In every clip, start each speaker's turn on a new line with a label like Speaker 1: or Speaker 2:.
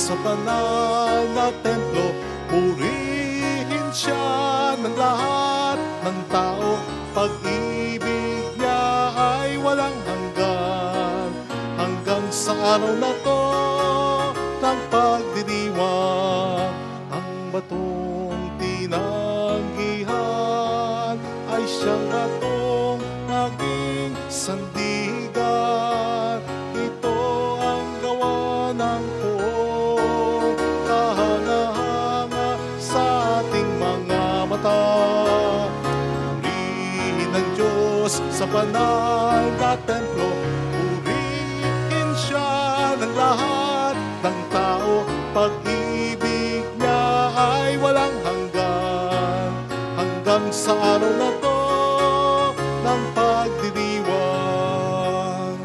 Speaker 1: sa banal na templo. Purihin siya ng lahat ng tao. Pag-ibig niya ay walang hanggan, hanggang sa araw na to ng pagdiriwang. Ang batong tinanggihan ay siyang batong naging sandigan. Ito ang gawa ng poong kahanga-hanga sa ating mga mata. Purihin ng Diyos sa banal na templo. Purihin siya ng lahat ng tao. Pag-ibig niya ay walang hanggan, hanggang sa araw na to ng pagdiriwang.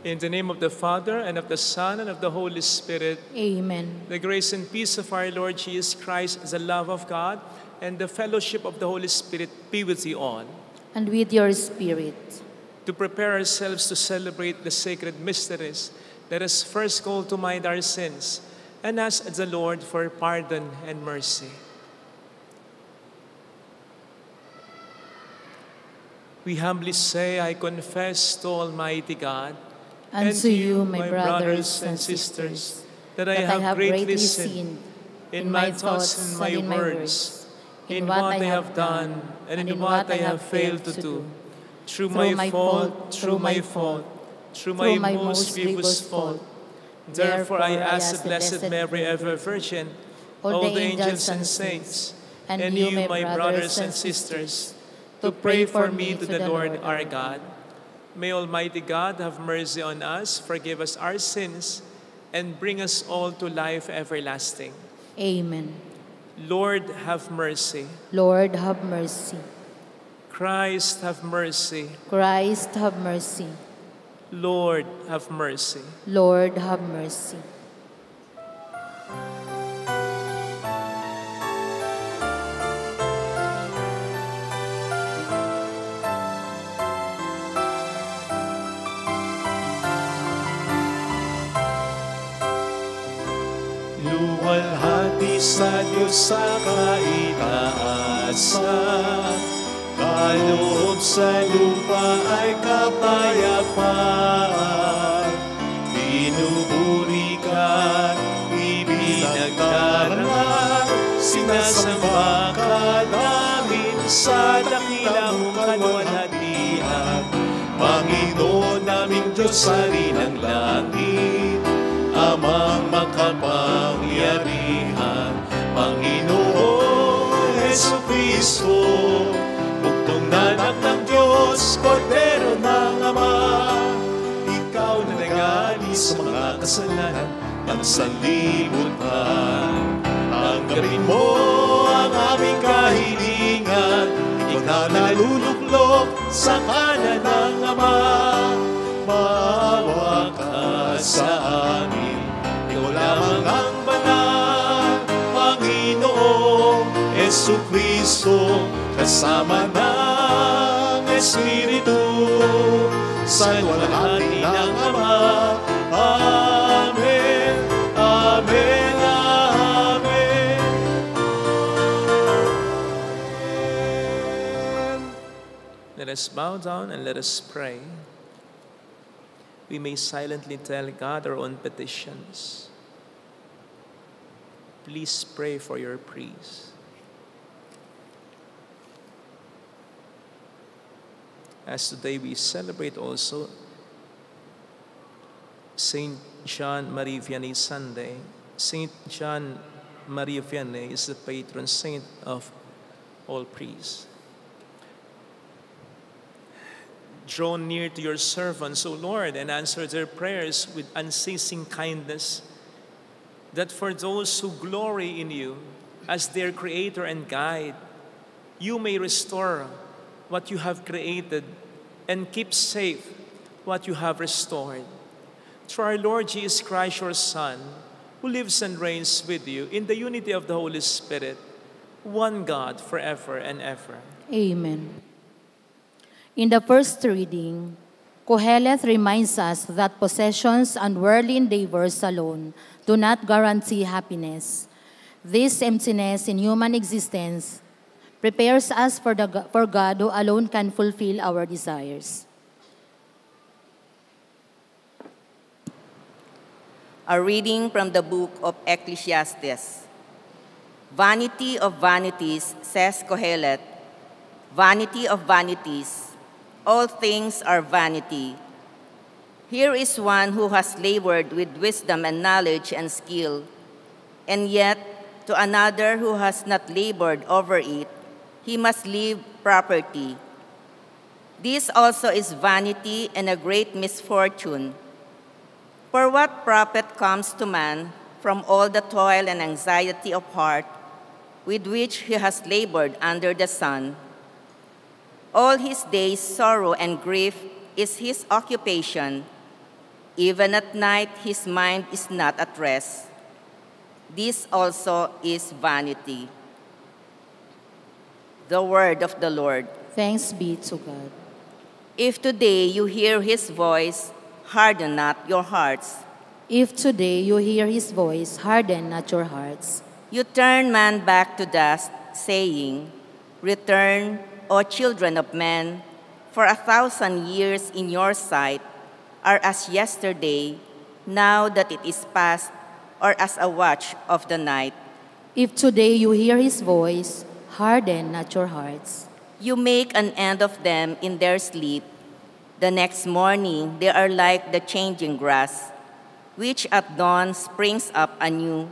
Speaker 2: In the name of the Father, and of the Son, and of the Holy Spirit.
Speaker 3: Amen.
Speaker 2: The grace and peace of our Lord Jesus Christ, the love of God, and the fellowship of the Holy Spirit be with you all.
Speaker 3: And with your spirit.
Speaker 2: To prepare ourselves to celebrate the sacred mysteries, let us first call to mind our sins and ask the Lord for pardon and mercy. We humbly say, I confess to Almighty God
Speaker 3: And to you, my brothers and sisters,
Speaker 2: that I have greatly sinned in my thoughts and my words, in what I have done and in what I have failed to do, through my fault, through my most grievous fault. Therefore I ask the Blessed Mary, ever Virgin, all the angels and saints, and you, my brothers and sisters, to pray for me to the Lord our God. May Almighty God have mercy on us, forgive us our sins, and bring us all to life everlasting.
Speaker 3: Amen.
Speaker 2: Lord, have mercy.
Speaker 3: Lord, have mercy.
Speaker 2: Christ, have mercy.
Speaker 3: Christ, have mercy.
Speaker 2: Lord, have mercy.
Speaker 3: Lord, have mercy.
Speaker 1: Luwalhati sa Diyos sa kaitaasan, kaloob sa lupa ay kapayapaan. Pinupuri ka, ibinagdarang, sinasamba ka namin sa dakila mong kalwalhatian. Panginoon naming Diyos sa rinang langit, Amang makapangyarihan, Panginoon Jesucristo, bugtong na anak ng Diyos, Kordero ng Ama. Ikaw na nagali sa mga kasalanan ng sanlibutan. Tanggapin mo ang aming kahilingan, ikaw na naluluklok sa kanan ng Ama. Maawa ka sa amin, ikaw lamang ang banal, Panginoong Jesucristo, kasama ng Espiritu, sa luwalhati ng Ama. Amen, amen, amen.
Speaker 2: Let us bow down and let us pray. We may silently tell God our own petitions. Please pray for your priest. As today we celebrate also Saint John Marie Vianney Sunday. Saint John Marie Vianney is the patron saint of all priests. Draw near to your servants, O Lord, and answer their prayers with unceasing kindness, that for those who glory in you as their creator and guide, you may restore what you have created and keep safe what you have restored. Through our Lord Jesus Christ, your Son, who lives and reigns with you in the unity of the Holy Spirit, one God forever and ever.
Speaker 3: Amen. In the first reading, Kohelet reminds us that possessions and worldly endeavors alone do not guarantee happiness. This emptiness in human existence prepares us for God who alone can fulfill our desires.
Speaker 4: A reading from the book of Ecclesiastes. Vanity of vanities, says Kohelet, vanity of vanities, all things are vanity. Here is one who has labored with wisdom and knowledge and skill, and yet to another who has not labored over it, he must leave property. This also is vanity and a great misfortune. For what profit comes to man from all the toil and anxiety of heart with which he has labored under the sun? All his days sorrow and grief is his occupation. Even at night his mind is not at rest. This also is vanity. The word of the Lord.
Speaker 3: Thanks be to God.
Speaker 4: If today you hear his voice, harden not your hearts.
Speaker 3: If today you hear his voice, harden not your hearts.
Speaker 4: You turn man back to dust, saying, Return, O children of men, for 1,000 years in your sight are as yesterday, now that it is past, or as a watch of the night.
Speaker 3: If today you hear his voice, harden not your hearts.
Speaker 4: You make an end of them in their sleep. The next morning they are like the changing grass, which at dawn springs up anew,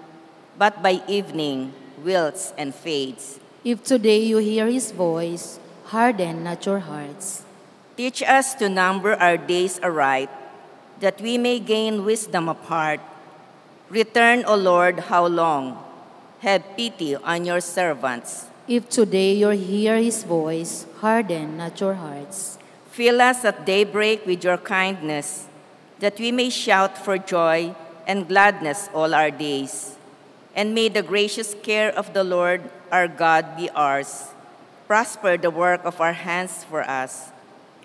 Speaker 4: but by evening wilts and fades.
Speaker 3: If today you hear his voice, harden not your hearts.
Speaker 4: Teach us to number our days aright, that we may gain wisdom of heart. Return, O Lord, how long? Have pity on your servants.
Speaker 3: If today you hear his voice, harden not your hearts.
Speaker 4: Fill us at daybreak with your kindness, that we may shout for joy and gladness all our days. And may the gracious care of the Lord our God be ours. Prosper the work of our hands for us.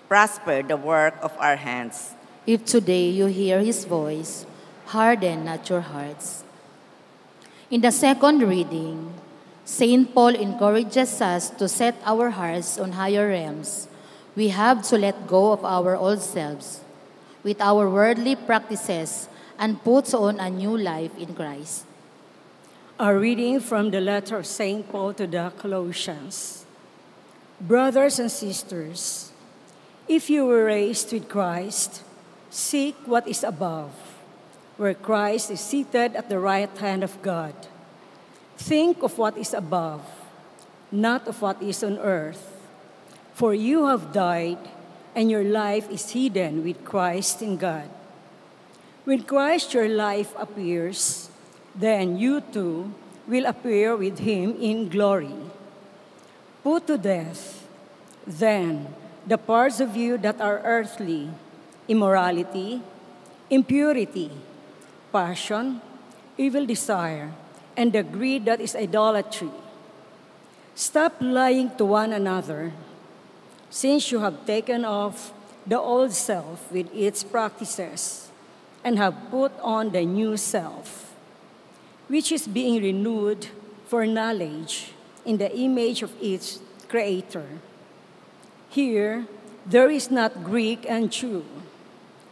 Speaker 4: Prosper the work of our hands.
Speaker 3: If today you hear his voice, harden not your hearts. In the second reading, St. Paul encourages us to set our hearts on higher realms. We have to let go of our old selves with our worldly practices and put on a new life in Christ.
Speaker 5: A reading from the letter of St. Paul to the Colossians. Brothers and sisters, if you were raised with Christ, seek what is above, where Christ is seated at the right hand of God. Think of what is above, not of what is on earth. For you have died, and your life is hidden with Christ in God. When Christ your life appears, then you too will appear with him in glory. Put to death, then, the parts of you that are earthly, immorality, impurity, passion, evil desire, and the greed that is idolatry. Stop lying to one another, since you have taken off the old self with its practices and have put on the new self, which is being renewed for knowledge in the image of its Creator. Here, there is not Greek and Jew,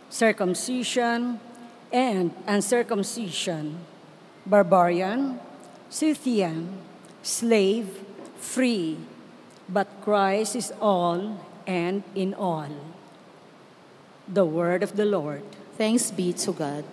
Speaker 5: circumcision and uncircumcision, barbarian, Scythian, slave, free, but Christ is all and in all. The word of the Lord.
Speaker 3: Thanks be to God.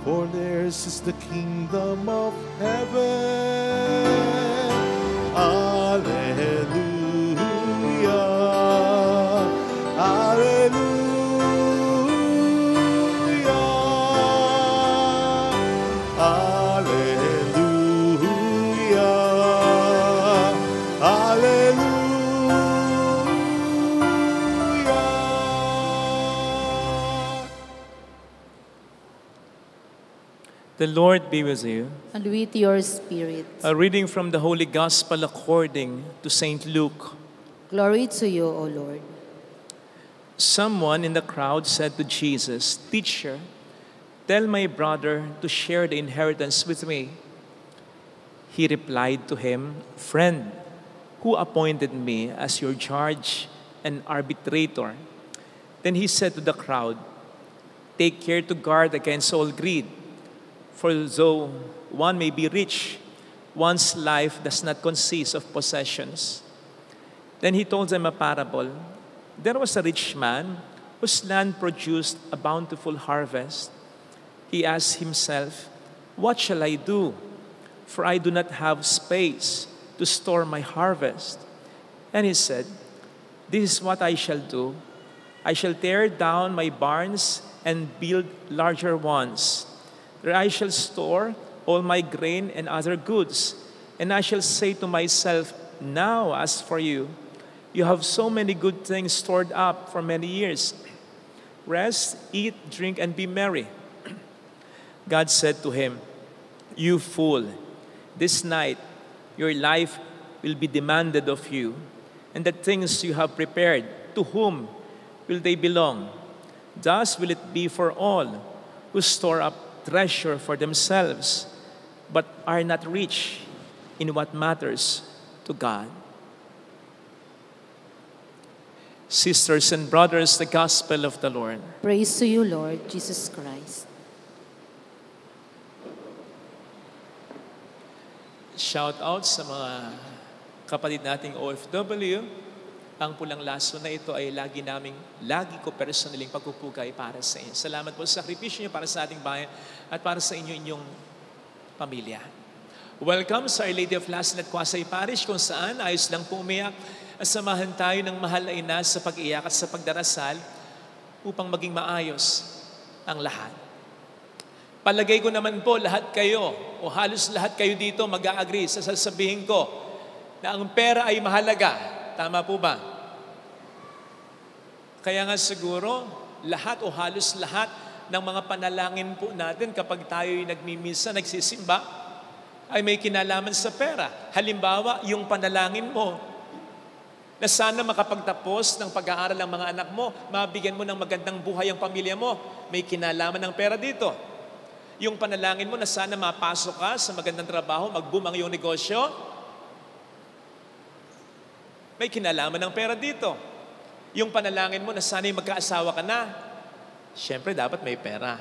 Speaker 1: For their Yours is the kingdom of heaven. Alleluia. Alleluia. Alleluia. Alleluia.
Speaker 2: The Lord be with you.
Speaker 3: And with your spirit.
Speaker 2: A reading from the Holy Gospel according to St. Luke.
Speaker 3: Glory to you, O Lord.
Speaker 2: Someone in the crowd said to Jesus, "Teacher, tell my brother to share the inheritance with me." He replied to him, "Friend, who appointed me as your judge and arbitrator?" Then he said to the crowd, "Take care to guard against all greed. For though one may be rich, one's life does not consist of possessions." Then he told them a parable. There was a rich man whose land produced a bountiful harvest. He asked himself, "What shall I do? For I do not have space to store my harvest." And he said, "This is what I shall do. I shall tear down my barns and build larger ones. There I shall store all my grain and other goods. And I shall say to myself, now as for you, you have so many good things stored up for many years. Rest, eat, drink, and be merry." God said to him, "You fool, this night your life will be demanded of you, and the things you have prepared, to whom will they belong? Thus will it be for all who store up treasure for themselves, but are not rich in what matters to God." Sisters and brothers, the Gospel of the Lord.
Speaker 3: Praise to you, Lord Jesus Christ.
Speaker 2: Shout out sa mga kapatid nating OFW. Ang pulang laso na ito ay lagi ko personaling pagpupugay para sa inyo. Salamat po sa sakripisyo niyo para sa ating bayan at para sa inyong pamilya. Welcome sa Our Lady of Lasin at Quasay Parish, kung saan ayos lang po umiyak at samahan tayo ng mahal na ina sa pag-iyak at sa pagdarasal upang maging maayos ang lahat. Palagay ko naman po lahat kayo o halos lahat kayo dito mag-a-agree sa sasabihin ko na ang pera ay mahalaga. Tama po ba? Kaya nga siguro, lahat o halos lahat ng mga panalangin po natin kapag tayo'y nagmimisa, nagsisimba, ay may kinalaman sa pera. Halimbawa, yung panalangin mo, na sana makapagtapos ng pag-aaral ng mga anak mo, mabigyan mo ng magandang buhay ang pamilya mo, may kinalaman ng pera dito. Yung panalangin mo na sana mapasok ka sa magandang trabaho, mag-boom ang iyong negosyo, may kinalaman ng pera dito. Yung panalangin mo na sana'y magkaasawa ka na, siyempre dapat may pera.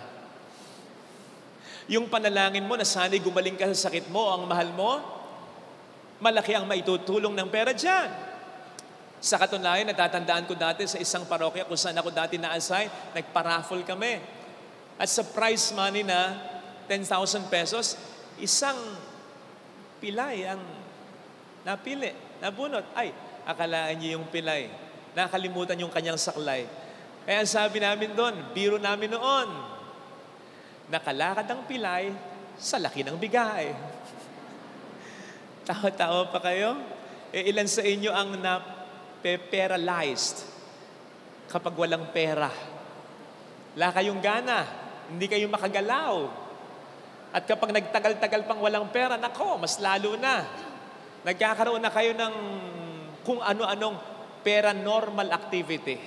Speaker 2: Yung panalangin mo na sana'y gumaling ka sa sakit mo, ang mahal mo, malaki ang maitutulong ng pera dyan. Sa katunayan, natatandaan ko dati sa isang parokya kung saan ako dati na-assign, nagpa-raffle kami. At sa prize money na 10,000 pesos, isang pilay ang napili, nabunot. Ay, akalaan niyo yung pilay. Nakalimutan yung kanyang saklay. Kaya sabi namin doon, biro namin noon, nakalakad ang pilay sa laki ng bigay. Tawa-tawa pa kayo? Ilan sa inyo ang na-paralyzed kapag walang pera? Wala kayong gana. Hindi kayo makagalaw. At kapag nagtagal-tagal pang walang pera, nako, mas lalo na. Nagkakaroon na kayo ng kung ano-anong paranormal activity.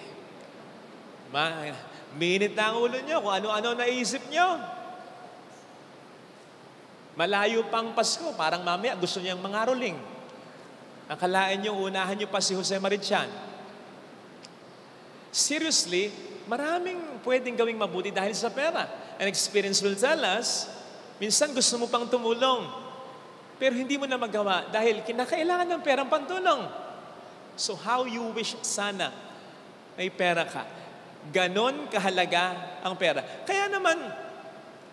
Speaker 2: Minit na ang ulo nyo kung ano-ano naisip nyo. Malayo pang Pasko, parang mamaya gusto niyang mangaroling. Akalain nyo, unahan nyo pa si Jose Marichan. Seriously, maraming pwedeng gawing mabuti dahil sa pera. An experience will tell us, minsan gusto mo pang tumulong, pero hindi mo na magawa dahil kinakailangan ng perang pantulong. So how you wish sana may pera ka. Ganon kahalaga ang pera. Kaya naman,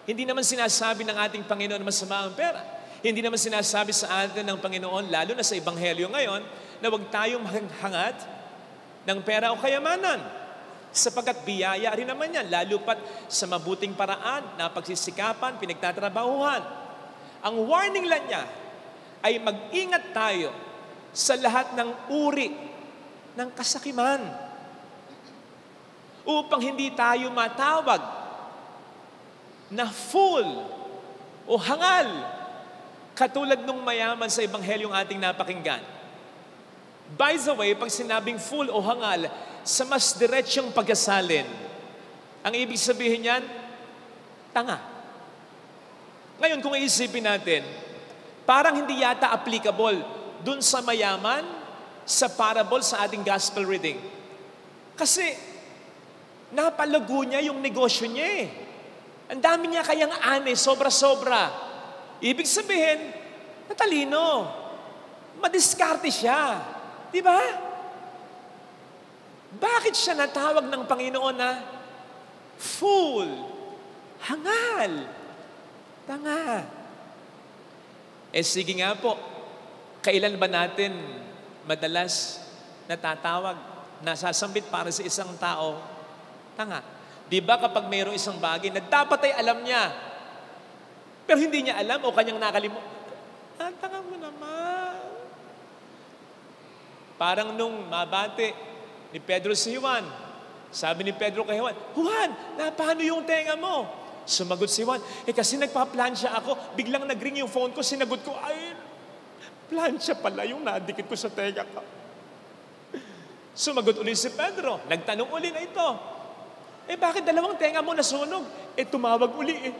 Speaker 2: Hindi naman sinasabi ng ating Panginoon na masama ang pera. Hindi naman sinasabi sa atin ng Panginoon, lalo na sa Ebanghelyo ngayon, na huwag tayong hangad ng pera o kayamanan. Sapagkat biyaya rin naman yan, lalo pat sa mabuting paraan na pagsisikapan, pinagtatrabahuhan. Ang warning lang niya ay mag-ingat tayo sa lahat ng uri ng kasakiman upang hindi tayo matawag na fool o hangal katulad nung mayaman sa Ebanghelyong ating napakinggan. By the way, pag sinabing fool o hangal, sa mas diretsyong pagkasalin, ang ibig sabihin niyan, tanga. Ngayon, kung iisipin natin, parang hindi yata applicable dun sa mayaman, sa parable sa ating gospel reading. Kasi, napalago niya yung negosyo niya eh. Ang dami niya kayang ane, sobra-sobra. Ibig sabihin, matalino. Madiskarte siya. Di ba? Bakit siya natawag ng Panginoon na fool, hangal, tanga? Sige nga po, kailan ba natin madalas natatawag, nasasambit para sa isang tao, tanga? Di ba kapag mayroong isang bagay na dapat ay alam niya, pero hindi niya alam o kanyang nakalimutan, tanga mo naman. Parang nung mabate ni Pedro si Juan, sabi ni Pedro kay Juan, Juan, paano yung tenga mo? Sumagot si Juan, kasi nagpa-plansya ako, biglang nag-ring yung phone ko, sinagot ko, ay, plansya pala yung nadikit ko sa tenga ko. Sumagot ulit si Pedro, nagtanong uli na ito, bakit dalawang tenga mo nasunog? Tumawag uli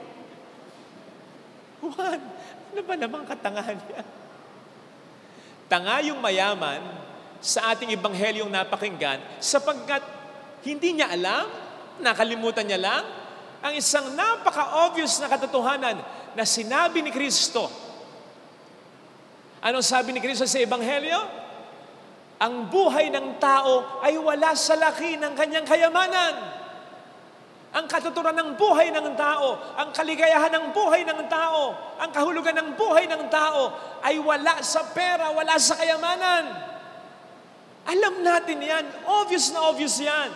Speaker 2: Juan, ano ba namang katangahan niya? Tanga yung mayaman sa ating Ebanghelyong napakinggan sapagkat hindi niya alam, nakalimutan niya lang, ang isang napaka-obvious na katotohanan na sinabi ni Kristo. Anong sabi ni Kristo sa Ebanghelyo? Ang buhay ng tao ay wala sa laki ng kanyang kayamanan. Ang katuturan ng buhay ng tao, ang kaligayahan ng buhay ng tao, ang kahulugan ng buhay ng tao ay wala sa pera, wala sa kayamanan. Alam natin yan. Obvious na obvious yan.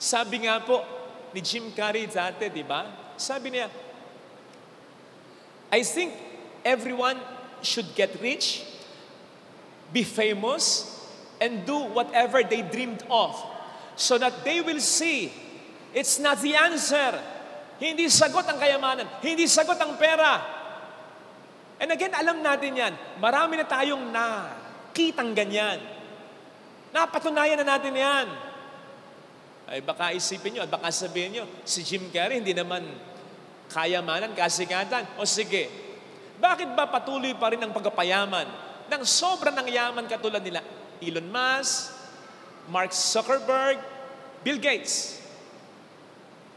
Speaker 2: Sabi nga po ni Jim Carrey dati, di ba? Sabi niya, I think everyone should get rich, be famous, and do whatever they dreamed of so that they will see it's not the answer. Hindi sagot ang kayamanan. Hindi sagot ang pera. And again, alam natin yan. Marami na tayong kitang ganyan. Napatunayan na natin yan. Ay baka isipin nyo at baka sabihin nyo, si Jim Carrey hindi naman kayamanan, kasikatan. O sige, bakit ba patuloy pa rin ang pagpapayaman ng sobrang ng yaman katulad nila Elon Musk, Mark Zuckerberg, Bill Gates?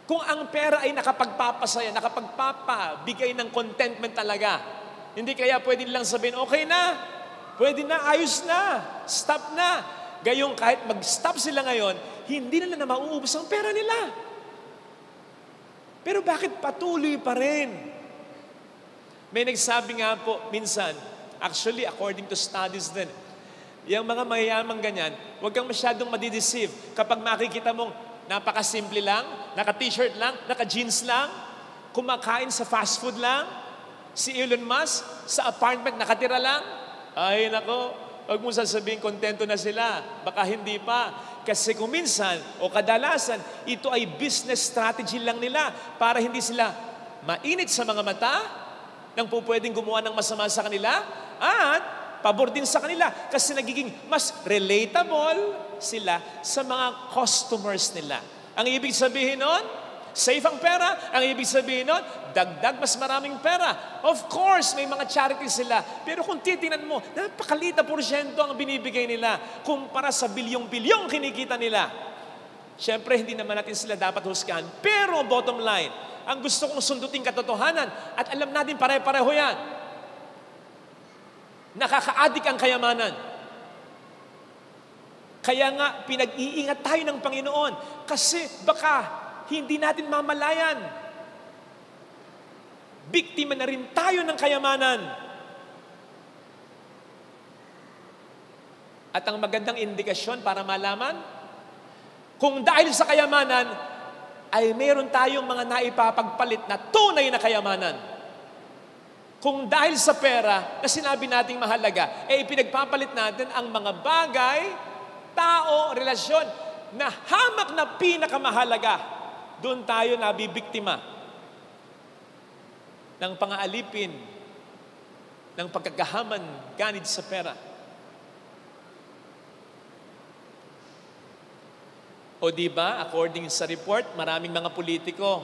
Speaker 2: Kung ang pera ay nakapagpapasaya, nakapagpapabigay ng contentment talaga, hindi kaya pwede nilang sabihin, okay na, pwede na, ayos na, stop na. Gayong kahit mag-stop sila ngayon, hindi nila na mauubos ang pera nila. Pero bakit patuloy pa rin? May nagsabi nga po minsan, actually according to studies din, yung mga mayayamang ganyan, huwag kang masyadong madideceive kapag makikita mong napakasimple lang, naka-t-shirt lang, naka-jeans lang, kumakain sa fast food lang, si Elon Musk sa apartment nakatira lang. Ay nako, huwag mo sasabihin kontento na sila. Baka hindi pa. Kasi kung minsan o kadalasan, ito ay business strategy lang nila para hindi sila mainit sa mga mata ng pwedeng gumawa ng masama sa kanila at pabor din sa kanila kasi nagiging mas relatable sila sa mga customers nila. Ang ibig sabihin nun, safe ang pera. Ang ibig sabihin nun, dagdag mas maraming pera. Of course, may mga charities sila. Pero kung titingnan mo, napakalita porsyento ang binibigay nila kumpara sa bilyong-bilyong kinikita nila. Siyempre, hindi naman natin sila dapat husgahan. Pero bottom line, ang gusto kong sundutin katotohanan at alam natin pare-pareho yan. Nakaka-addict ang kayamanan. Kaya nga, pinag-iingat tayo ng Panginoon kasi baka
Speaker 6: hindi natin mamalayan. Biktima na rin tayo ng kayamanan. At ang magandang indikasyon para malaman, kung dahil sa kayamanan, ay meron tayong mga naipapagpalit na tunay na kayamanan. Kung dahil sa pera na sinabi nating mahalaga, ipinagpapalit natin ang mga bagay, tao, relasyon na hamak na pinakamahalaga, doon tayo nabibiktima ng pangaalipin, ng pagkagahaman ganid sa pera. O diba, according sa report, maraming mga politiko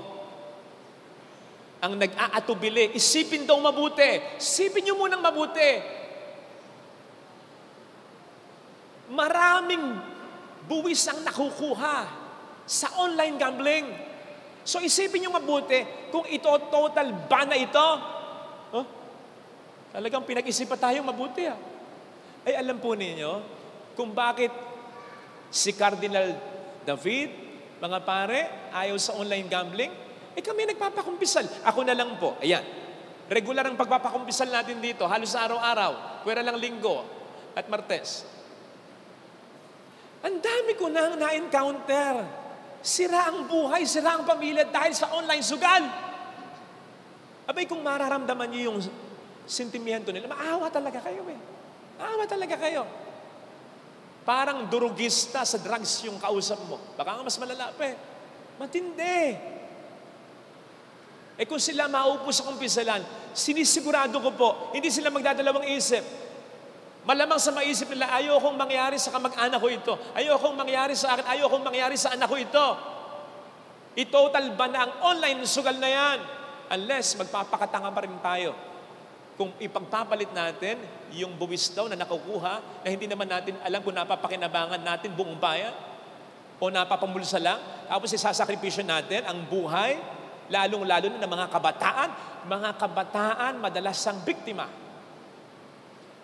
Speaker 6: ang nag-aatubili. Isipin daw mabuti. Isipin nyo munang mabuti. Maraming buwis ang nakukuha sa online gambling. So isipin nyo mabuti kung ito total ban na ito. Oh, talagang pinag-isipan tayong mabuti. Ay alam po ninyo kung bakit si Cardinal David, mga pare, ayaw sa online gambling? Kami nagpapakumpisal. Ako na lang po. Ayan. Regular ang pagpapakumpisal natin dito. Halos araw-araw. Pwera lang Linggo at Martes. Ang dami ko nang na-encounter. Sira ang buhay, sira ang pamilya dahil sa online sugal. Abay, kung mararamdaman niyo yung sentimiento nila, maawa talaga kayo Maawa talaga kayo. Parang durugista sa drugs yung kausap mo. Baka nga mas malala pa Matindi. Kung sila maupo sa kumpisalan, sinisigurado ko po, hindi sila magdadalawang isip. Malamang sa maisip nila, ayokong mangyari sa kamag-anak ko ito. Ayokong mangyari sa akin, ayokong mangyari sa anak ko ito. I-total ba na ang online sugal na yan? Unless magpapakatanga pa rin tayo. Kung ipagpapalit natin yung buwis daw na nakukuha, na hindi naman natin alam kung napapakinabangan natin buong bayan, o napapamulsa lang, tapos isasakripisyo natin ang buhay, lalong-lalo na ng mga kabataan madalas ang biktima.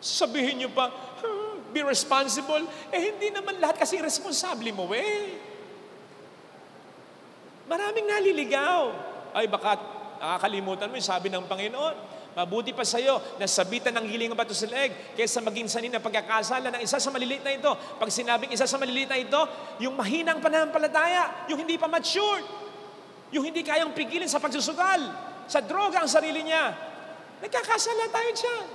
Speaker 6: Sabihin niyo pa, be responsible. Hindi naman lahat kasi responsable mo Maraming naliligaw. Ay baka nakakalimutan mo yung sabi ng Panginoon, mabuti pa sa'yo na sabitan ng hiling ng bato sa leeg kaysa maging sanin na pagkakasala ng isa sa maliliit na ito. Pag sinabing isa sa maliliit na ito, yung mahinang pananampalataya, yung hindi pa matured, yung hindi kayang pigilin sa pagsusugal, sa droga ang sarili niya. Nagkakasala tayo dyan.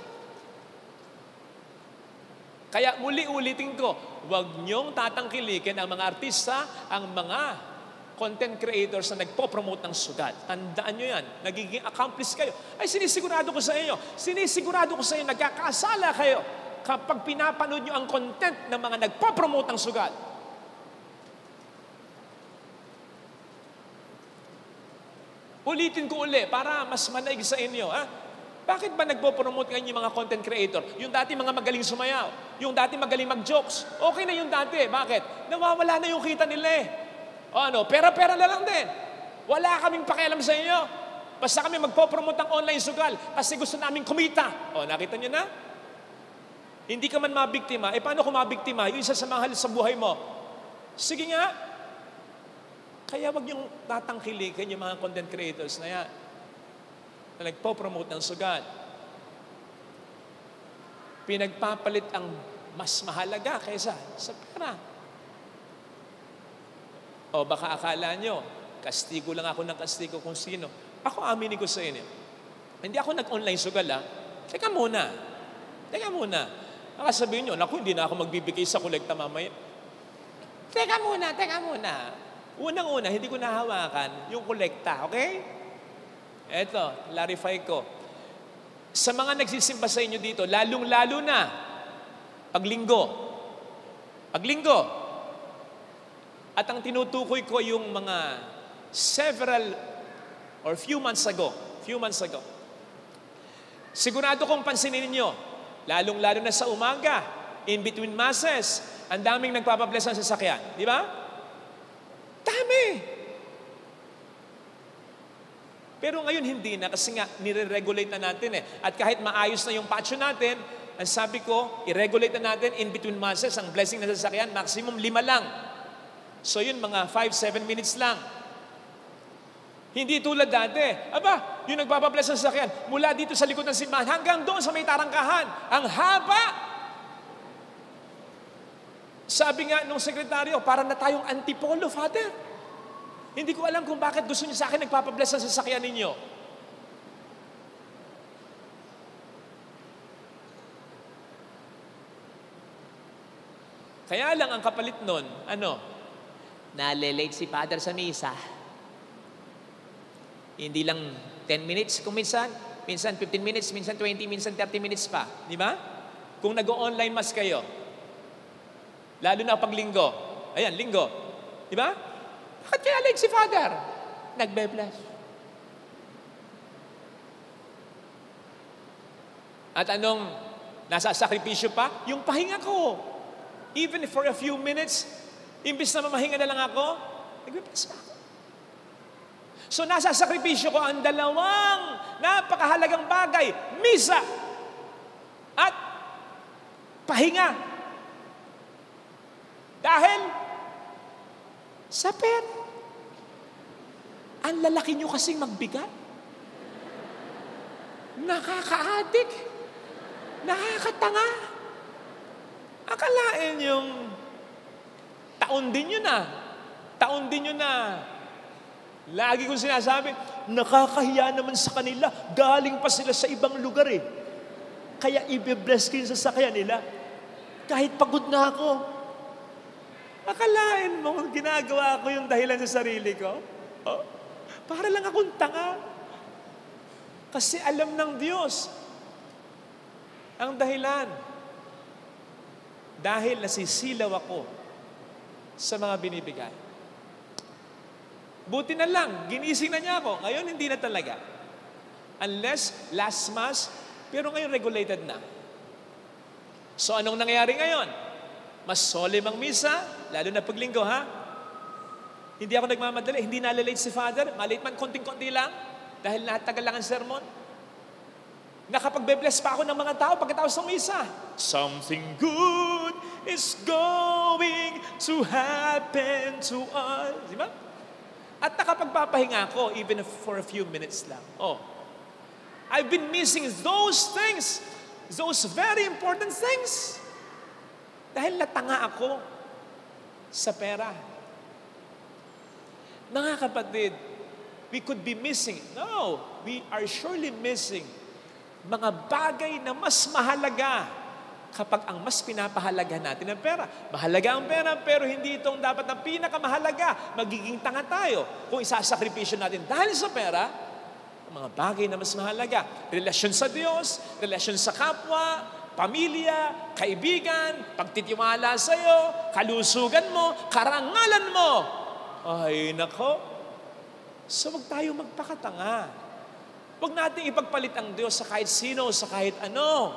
Speaker 6: Kaya muli-ulitin ko, huwag niyong tatangkilikin ang mga artista, ang mga content creators na nagpo-promote ng sugal. Tandaan nyo yan. Nagiging accomplice kayo. Ay, sinisigurado ko sa inyo, nagkakasala kayo kapag pinapanood nyo ang content ng mga nagpo-promote ng sugal. Ulitin ko uli para mas manaig sa inyo. Bakit ba nagpo-promote ngayon yung mga content creator? Yung dati mga magaling sumayaw. Yung dati magaling mag-jokes. Okay na yung dati. Bakit? Nawawala na yung kita nila pera-pera na lang din. Wala kaming pakialam sa inyo. Basta kami magpo-promote ng online sugal kasi gusto namin kumita. Nakita nyo na? Hindi ka man mabiktima. Paano kung mabiktima? Yung isa sa mahal sa buhay mo. Sige nga. Kaya wag niyong tatangkilikin yung mga content creators na yan na nagpo-promote ng sugal. Pinagpapalit ang mas mahalaga kaysa sa pera. Baka akala nyo, kastigo lang ako ng kastigo kung sino. Ako aminin ko sa inyo. Hindi ako nag-online sugal Teka muna. Baka sabihin nyo, naku, hindi na ako magbibigay sa kolekta mamaya. Teka muna. Unang-una, hindi ko nahawakan yung kolekta, okay? Eto, clarify ko. Sa mga nagsisimba sa inyo dito, lalong-lalo na, paglinggo. At ang tinutukoy ko yung mga several or few months ago. Sigurado kong pansinin ninyo, lalong-lalo na sa umaga, in between masses, ang daming nagpapabless ng sasakyan. Di ba? Dami. Pero ngayon hindi na kasi nga nire-regulate na natin At kahit maayos na yung patio natin, ang sabi ko, i-regulate na natin in between masses ang blessing na sasakyan, maximum 5 lang. So yun, mga 5-7 minutes lang. Hindi tulad dati. Aba, yung nagpapabless ng sasakyan, mula dito sa likod ng simbahan hanggang doon sa may tarangkahan. Ang haba! Sabi nga nung sekretaryo, para na tayong antipolo, Father. Hindi ko alam kung bakit gusto niyo sa akin nagpapabless ng sasakyan ninyo. Kaya lang ang kapalit nun, nalilate si Father sa misa. Hindi lang 10 minutes kung minsan 15 minutes, minsan 20, minsan 30 minutes pa. Di ba? Kung nag-online mass kayo, lalo na pag linggo. Ayan, linggo. Di ba? Bakit kaya late si Father? Nagbe-bless. At anong nasa sakripisyo pa? Yung pahinga ko. Even for a few minutes, imbis na mamahinga na lang ako, nagbe-bless pa ako. So nasa sakripisyo ko ang dalawang napakahalagang bagay, misa at pahinga. Dahil sa pera. Ang lalaki nyo kasing magbigat. Nakaka-addict. Nakakatanga. Akalain yung taon din yun na. Lagi kong sinasabi, nakakahiya naman sa kanila. Galing pa sila sa ibang lugar eh. Kaya i-bless ko yung sasakyan nila. Kahit pagod na ako. Akalain mo, ginagawa ko yung dahilan sa sarili ko? Oh, para lang akong tanga. Kasi alam ng Diyos ang dahilan. Dahil nasisilaw ako sa mga binibigay. Buti na lang, ginising na niya ako. Ngayon, hindi na talaga. Unless last Mass, pero ngayon regulated na. So, anong nangyayari ngayon? Mas solemn ang misa, lalo na paglinggo, ha? Hindi ako nagmamadali, hindi nalilate si Father. Malate man, konting-konti lang. Dahil natagal lang ang sermon. Nakapagbe-bless pa ako ng mga tao pagkatapos ng misa. Something good is going to happen to us. Di ba? At nakapagpapahinga ako, even for a few minutes lang. Oh, I've been missing those things, those very important things. Dahil natanga ako sa pera. Mga kapatid, we could be missing. No, we are surely missing mga bagay na mas mahalaga kapag ang mas pinapahalaga natin ang pera. Mahalaga ang pera, pero hindi itong dapat ang pinakamahalaga. Magiging tanga tayo kung isasakripisyo natin dahil sa pera, ang mga bagay na mas mahalaga. Relasyon sa Diyos, relasyon sa kapwa, pamilya, kaibigan, pagtitiwala sa iyo, kalusugan mo, karangalan mo. Ay, nako. So, wag tayo magpakatanga. Wag natin ipagpalit ang Diyos sa kahit sino, sa kahit ano.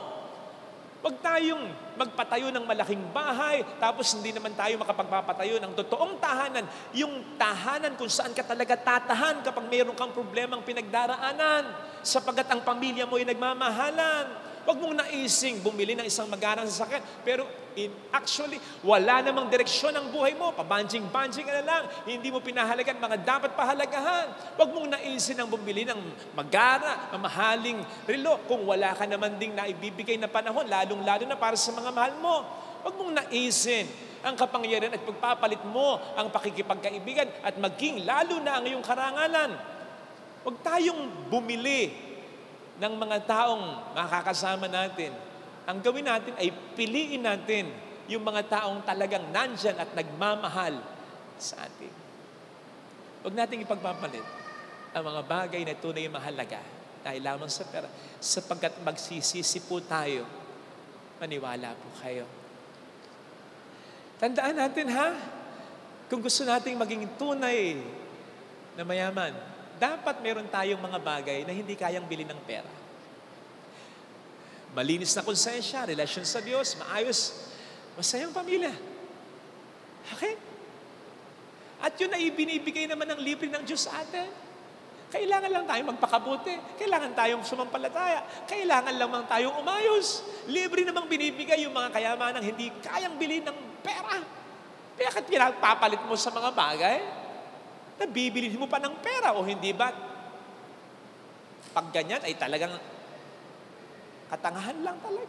Speaker 6: Wag tayong magpatayo ng malaking bahay, tapos hindi naman tayo makapagpapatayo ng totoong tahanan. Yung tahanan kung saan ka talaga tatahan kapag mayroon kang problemang pinagdaraanan, sapagat ang pamilya mo ay nagmamahalan. Wag mong naising bumili ng isang magarang sasakyan, pero actually, wala namang direksyon ang buhay mo. Pabanjing-banjing ka na lang. Hindi mo pinahalagan mga dapat pahalagahan. Wag mong naisin ang bumili ng magara, ng mahaling relo, kung wala ka naman ding naibibigay na panahon, lalong-lalo na para sa mga mahal mo. Wag mong naisin ang kapangyarihan at pagpapalit mo ang pakikipagkaibigan at maging lalo na ang iyong karangalan. Wag tayong bumili ng mga taong makakasama natin. Ang gawin natin ay piliin natin yung mga taong talagang nandyan at nagmamahal sa atin. Huwag natin ipagpapalit ang mga bagay na tunay mahalaga dahil lamang sa pera, sapagkat magsisisi po tayo. Maniwala po kayo. Tandaan natin, ha? Kung gusto nating maging tunay na mayaman, dapat meron tayong mga bagay na hindi kayang bilhin ng pera. Malinis na konsensya, relasyon sa Diyos, maayos, masayang pamilya. Okay? At yun ay binibigay naman ng libre ng Diyos sa atin. Kailangan lang tayong magpakabuti. Kailangan tayong sumampalataya. Kailangan lang tayong umayos. Libre namang binibigay yung mga kayamanang hindi kayang bilhin ng pera. Kaya pinagpapalit mo sa mga bagay? Nabibili mo pa ng pera o hindi ba? Pag ganyan ay talagang katangahan lang talaga.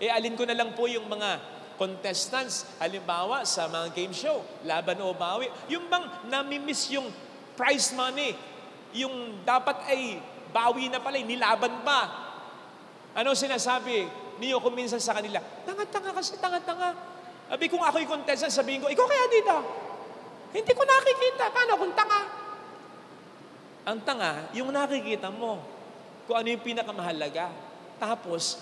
Speaker 6: Alin ko na lang po yung mga contestants, halimbawa sa mga game show, laban o bawi, yung bang namimiss yung prize money, yung dapat ay bawi na pala, nilaban pa. Ano sinasabi niyo kung minsan sa kanila? Tanga-tanga kasi, tanga-tanga. Abi kung ako'y contestant, sabihin ko, ikaw kaya dito? Hindi ko nakikita. Paano kung tanga? Ang tanga, yung nakikita mo, kung ano yung pinakamahalaga. Tapos,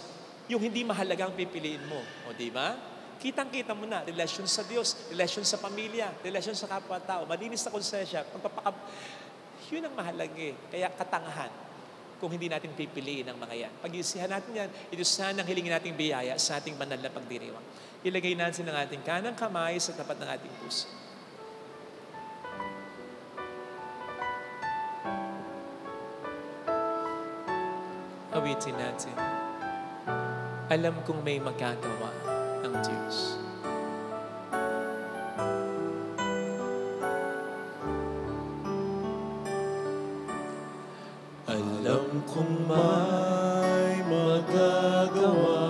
Speaker 6: yung hindi mahalaga ang pipiliin mo. O di ba? Kitang-kita mo na, relasyon sa Diyos, relasyon sa pamilya, relasyon sa kapwa-tao, malinis na konsensya, yun ang mahalaga eh. Kaya katangahan kung hindi natin pipiliin ang mga yan. Pag-iisihan natin yan, ito sana ang hilingin nating biyaya sa ating banal na pagdiriwang. Ilagay natin ang ating kanang kamay sa tapat ng ating puso. Awitin natin. Alam kong may magagawa ang Diyos.
Speaker 1: Alam kong may magagawa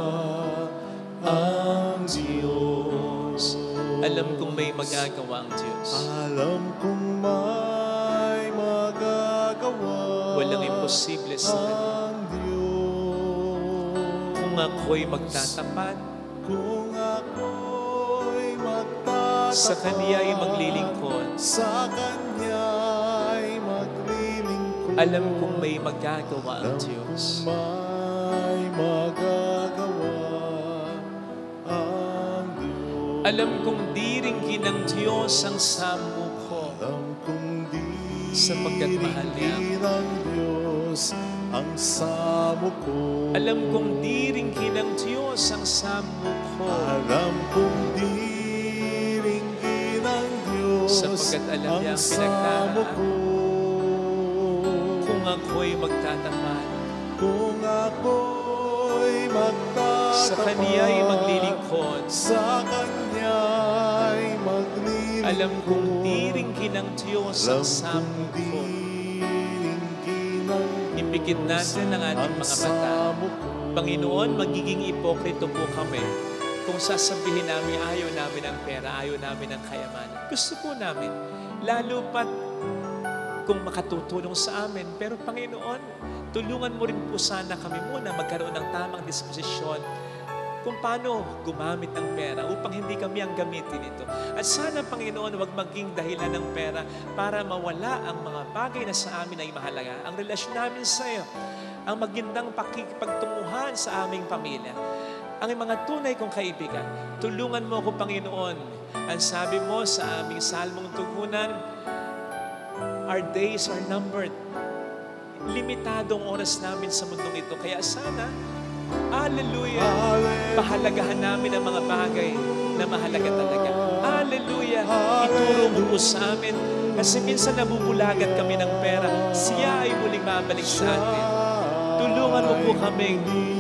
Speaker 1: ang Diyos.
Speaker 6: Alam kong may magagawa ang Diyos.
Speaker 1: Alam kong may magagawa
Speaker 6: Walang imposible sa Kanya.
Speaker 1: ang Diyos.
Speaker 6: Kung ako'y magtatapat,
Speaker 1: Kung ako'y magtatapat
Speaker 6: sa Kanya'y maglilingkod,
Speaker 1: sa Kanya'y maglilingkod.
Speaker 6: alam kong may magagawa ang
Speaker 1: Alam
Speaker 6: Diyos.
Speaker 1: kong may magagawa ang Diyos.
Speaker 6: Alam kong diringgin ng Diyos ang samukho.
Speaker 1: Alam kong
Speaker 6: Sapagkat mahal niya.
Speaker 1: diringgin ng Diyos ang samo ko.
Speaker 6: Alam kong diringgin ng Diyos ang samukho.
Speaker 1: Alam kong diringgin ng Diyos
Speaker 6: Sapagkat alam niya ang
Speaker 1: samo
Speaker 6: pinagdaraan.
Speaker 1: ko.
Speaker 6: Kung ako'y magtatapat,
Speaker 1: Kung ako'y magtatapat
Speaker 6: sa Kanya'y maglilingkod,
Speaker 1: sa Kanya'y maglilingkod.
Speaker 6: alam kong diringgin ng Diyos ang
Speaker 1: Alam kong
Speaker 6: samukho.
Speaker 1: diringgin ng
Speaker 6: Ipikit natin ang ating
Speaker 1: ang
Speaker 6: mga mata.
Speaker 1: samo ko.
Speaker 6: Panginoon, magiging ipokrito po kami kung sasabihin namin ayaw namin ng pera, ayaw namin ng kayamanan. Gusto po namin, lalo pat kung makatutulong sa amin. Pero Panginoon, tulungan mo rin po sana kami muna magkaroon ng tamang disposisyon kung paano gumamit ng pera upang hindi kami ang gamitin ito. At sana, Panginoon, wag maging dahilan ng pera para mawala ang mga bagay na sa amin ay mahalaga. Ang relasyon namin sa iyo, ang magandang pakikipagtunguhan sa aming pamilya, ang mga tunay kong kaibigan. Tulungan mo ako, Panginoon. Ang sabi mo sa aming salmong tugunan, our days are numbered. Limitadong oras namin sa mundong ito. Kaya sana, hallelujah, pahalagahan namin ang mga bagay na mahalaga talaga. Hallelujah, ituro mo po sa amin. Kasi minsan nabubulagat kami ng pera. Siya ay muling babalik sa atin. Tulungan mo po kami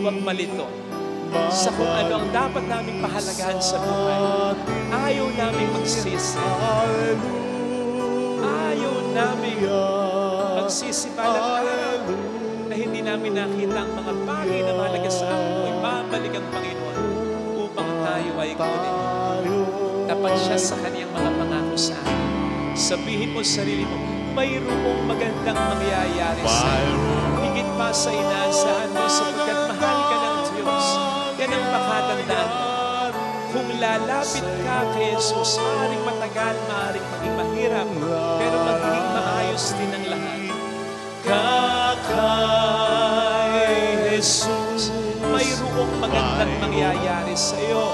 Speaker 6: huwag malito sa kung ano ang dapat naming pahalagahan sa buhay. Ayaw naming magsisi. Ayaw naming magsisipalang araw na hindi namin nakita ang mga bagay na mahalaga sa amin. Babalik ang Panginoon upang tayo ay kunin. Tapat siya sa kaniyang mga pangako sa amin. Sabihin mo sa sarili mo, mayroong magandang mangyayari sa amin. Higit pa sa inaasahan mo sapagkat mahal ka ng Diyos. Yan ang pakatandaan mo. Kung lalapit ka kay Jesus, maaaring matagal, maaaring maging mahirap, pero magiging maayos din ang lahat. Kay Jesus, mayroong magandang mangyayari sa iyo.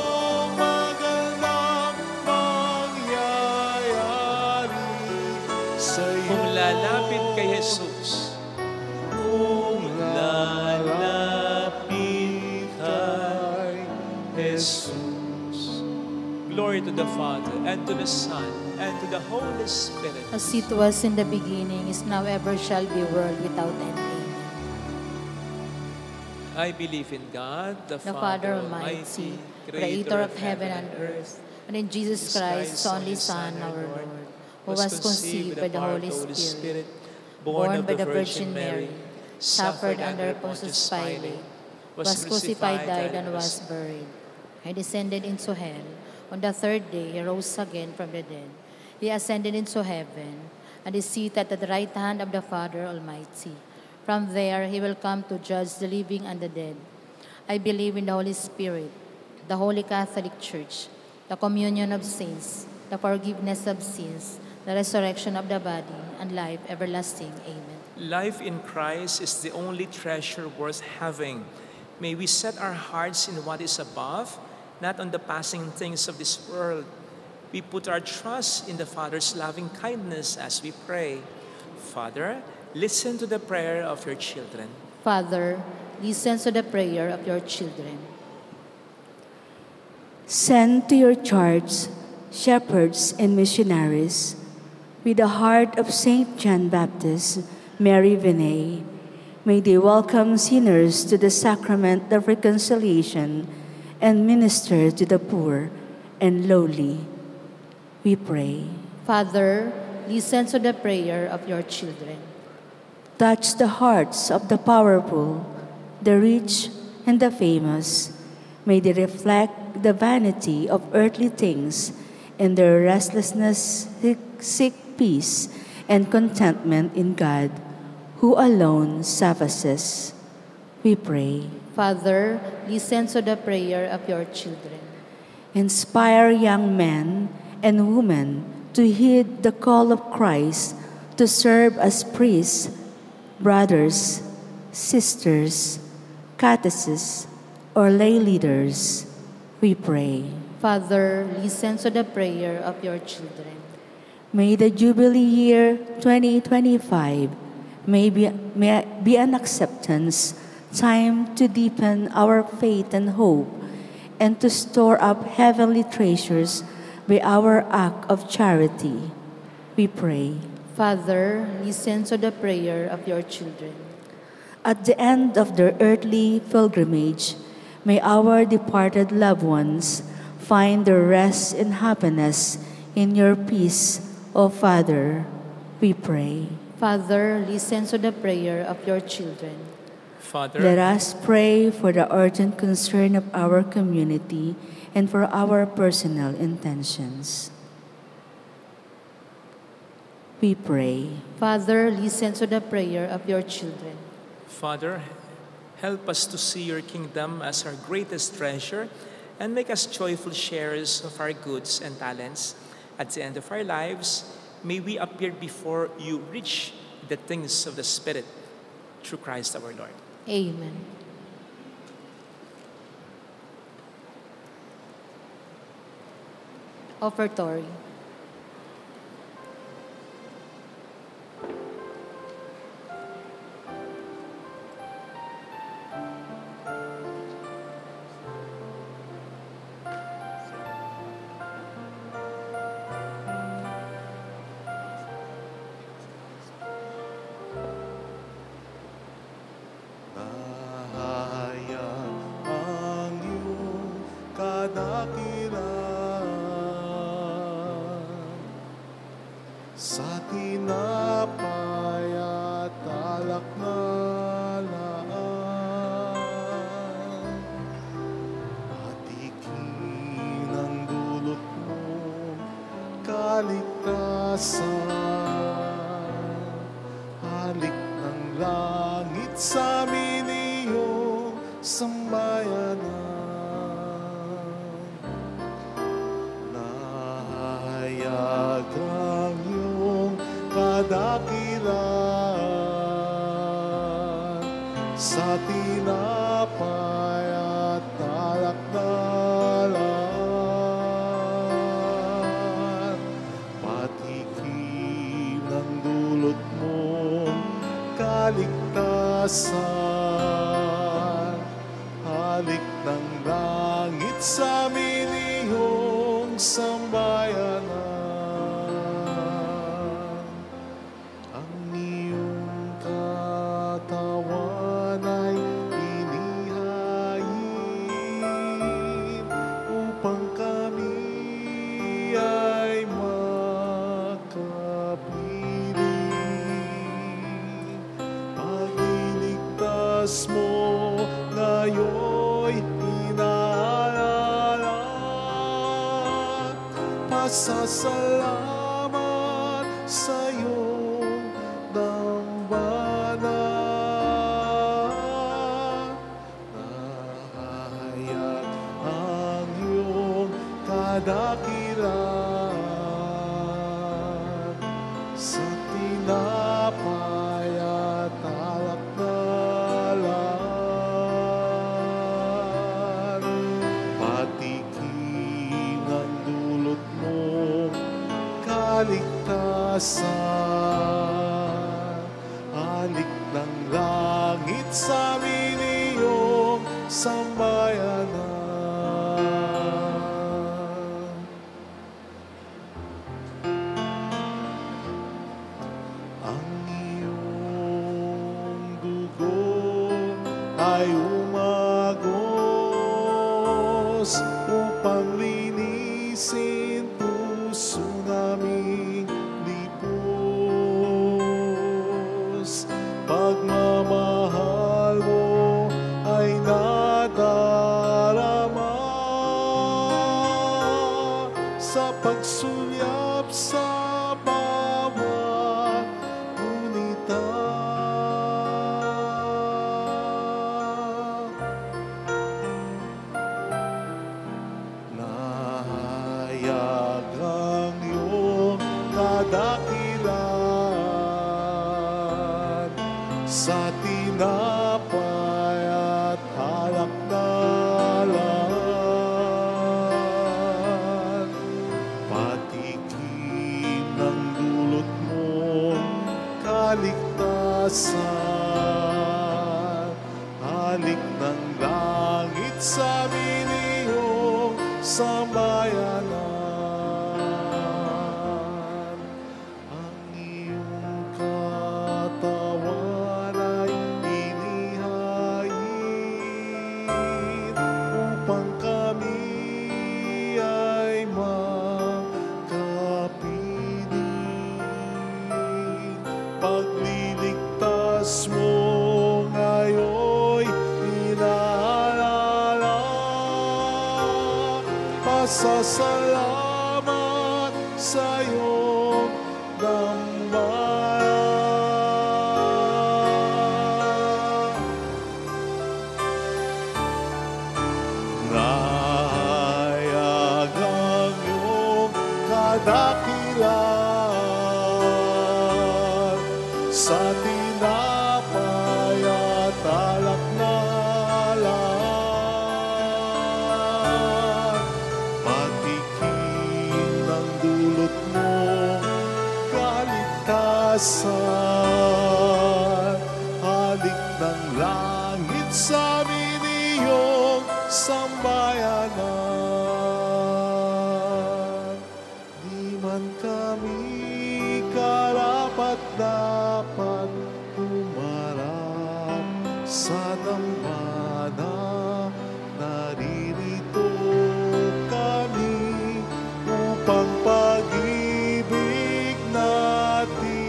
Speaker 1: Magandang mangyayari sa'yo.
Speaker 6: Kung lalapit kay Jesus, kung lalapit kay Jesus. Glory to the Father, and to the Son, and to the Holy Spirit.
Speaker 3: As it was in the beginning, is now, ever shall be, world without end. Amen.
Speaker 6: I believe in God, the
Speaker 3: The Father Almighty, Creator of heaven and earth, and in Jesus Christ, His only Son, our Lord, who was conceived by the Holy Spirit, born by the Virgin Mary, suffered under Pontius Pilate, was crucified, died, and was buried. He descended into hell. On the third day, he rose again from the dead. He ascended into heaven, and is seated at the right hand of the Father Almighty. From there, he will come to judge the living and the dead. I believe in the Holy Spirit, the Holy Catholic Church, the communion of saints, the forgiveness of sins, the resurrection of the body, and life everlasting. Amen.
Speaker 6: Life in Christ is the only treasure worth having. May we set our hearts in what is above, not on the passing things of this world. We put our trust in the Father's loving kindness as we pray. Father, listen to the prayer of your children.
Speaker 3: Father, listen to the prayer of your children.
Speaker 7: Send to your charge shepherds and missionaries. With the heart of Saint John Baptist, Mary Vinay, may they welcome sinners to the sacrament of reconciliation and minister to the poor and lowly. We pray.
Speaker 3: Father, listen to the prayer of your children.
Speaker 7: Touch the hearts of the powerful, the rich, and the famous. May they reflect the vanity of earthly things and their restlessness seek peace and contentment in God, who alone suffices. We pray.
Speaker 3: Father, listen to the prayer of your children.
Speaker 7: Inspire young men and women to heed the call of Christ to serve as priests, brothers, sisters, catechists, or lay leaders. We pray.
Speaker 3: Father, listen to the prayer of your children.
Speaker 7: May the Jubilee year 2025 may be an acceptance time to deepen our faith and hope and to store up heavenly treasures by our act of charity. We pray.
Speaker 3: Father, listen to the prayer of your children.
Speaker 7: At the end of their earthly pilgrimage, may our departed loved ones find their rest and happiness in your peace, O Father. We pray.
Speaker 3: Father, listen to the prayer of your children.
Speaker 6: Father,
Speaker 7: let us pray for the urgent concern of our community and for our personal intentions. We pray.
Speaker 3: Father, listen to the prayer of your children.
Speaker 6: Father, help us to see your kingdom as our greatest treasure and make us joyful sharers of our goods and talents. At the end of our lives, may we appear before you rich in the things of the Spirit, through Christ our Lord.
Speaker 3: Amen. Offertory.
Speaker 1: Sa tinapay at alak na laan, patikin ang dulot mo, kaligtasan. Halik ng langit sa amin iyong sambayanan. Nahayag ang iyong kadakilan sa tinapay at alak na laan. Patikim ng dulot mo, kaligtasan. Halik ng langit sa amin iyong sambayanan. Ang iyong katawan ay inihain upang kami ay makain. pasasalamat sa'yo ng banal. Nahayag ang iyong kadakilan sa tinapay at alak na lan. Patikim ang dulot mo, kaligtasan. Halik ng langit sa amin iyong sambayanan. Ang iyong dugo ay umagos upang linisin puso naming lipos. Pagmamahal mo ay nadarama sa pagsulyap sa bawat gunita. Nahayag ang iyong kadakilan sa tinapay at alak na lan. Patikim ng dulot mo, kaligtasan. Halik ng langit sa amin iyong sambayanan. Ang iyong katawan ay inihain upang kami ay makapiling. Pagliligtas mo ngayo'y inaalala, pasasalamat sa'yo dambayan. Nahayag ang iyong kadakilan sa tinapay at alak na lan. Patikim ng dulot mo, kaligtasan. Halik ng langit sa amin iyong sambayanan. Di man kami karapat-dapat humarap sa dambana, naririto kami upang pag-ibig natin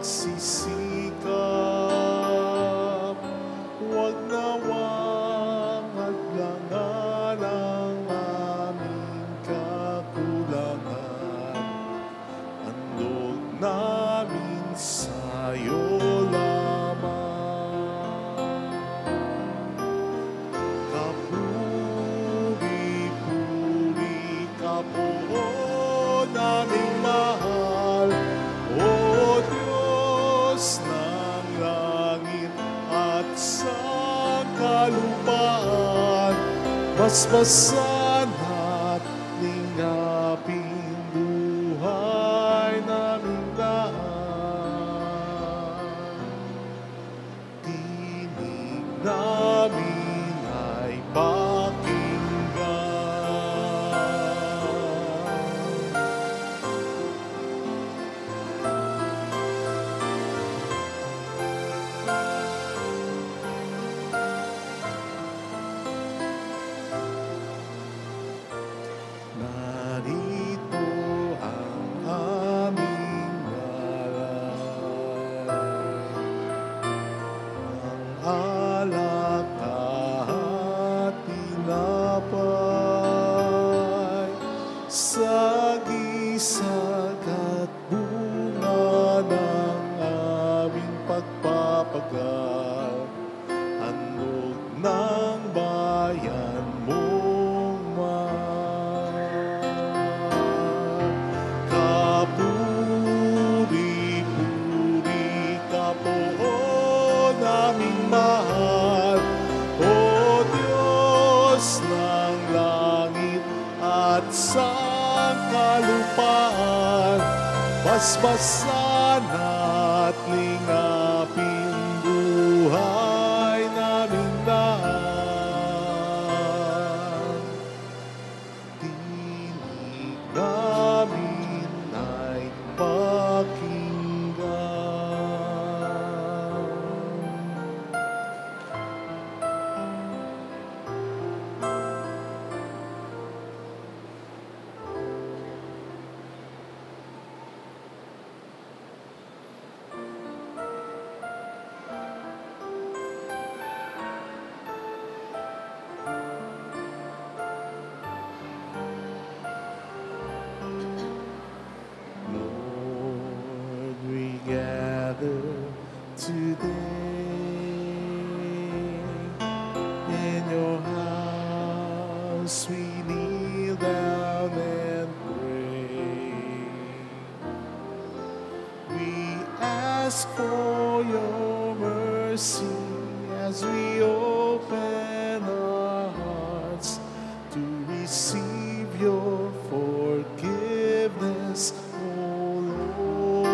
Speaker 1: nagsisikap, huwag nawang hadlangan ang aming kakulangan. Handog namin sa'yo lamang. Kapuri-puri ka po naming mahal, O Diyos ng langit at sa kalupaan. Basbasan at lingapin buhay naming lahat. Tinig namin ay pakinggan. Narito ang aming ngalan, ang alak at tinapay, sagisag at bunga ng aming pagpapagal, handog ng bayan mong mahal. Kapuri-puri ka po naming mahal, O Diyos ng langit at sa kalupaan. Basbasan at lingapin buhay naming lahat. Tinig namin ay pakinggan. Lord, we gather today in your house. We kneel down and pray. We ask for your mercy as we open our hearts to receive your forgiveness, O Lord.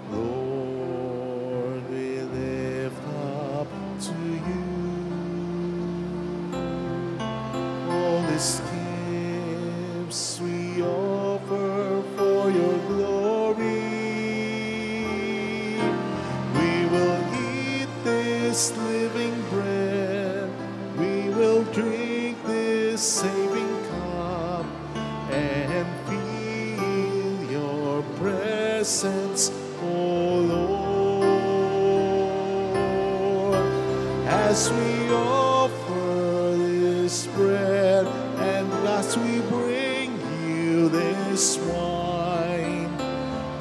Speaker 1: Lord, we lift up to you all these gifts we offer for your glory. We will eat this living bread, we will drink this saving cup, and feel your presence, O Lord, as we offer this bread and as we bring you this wine.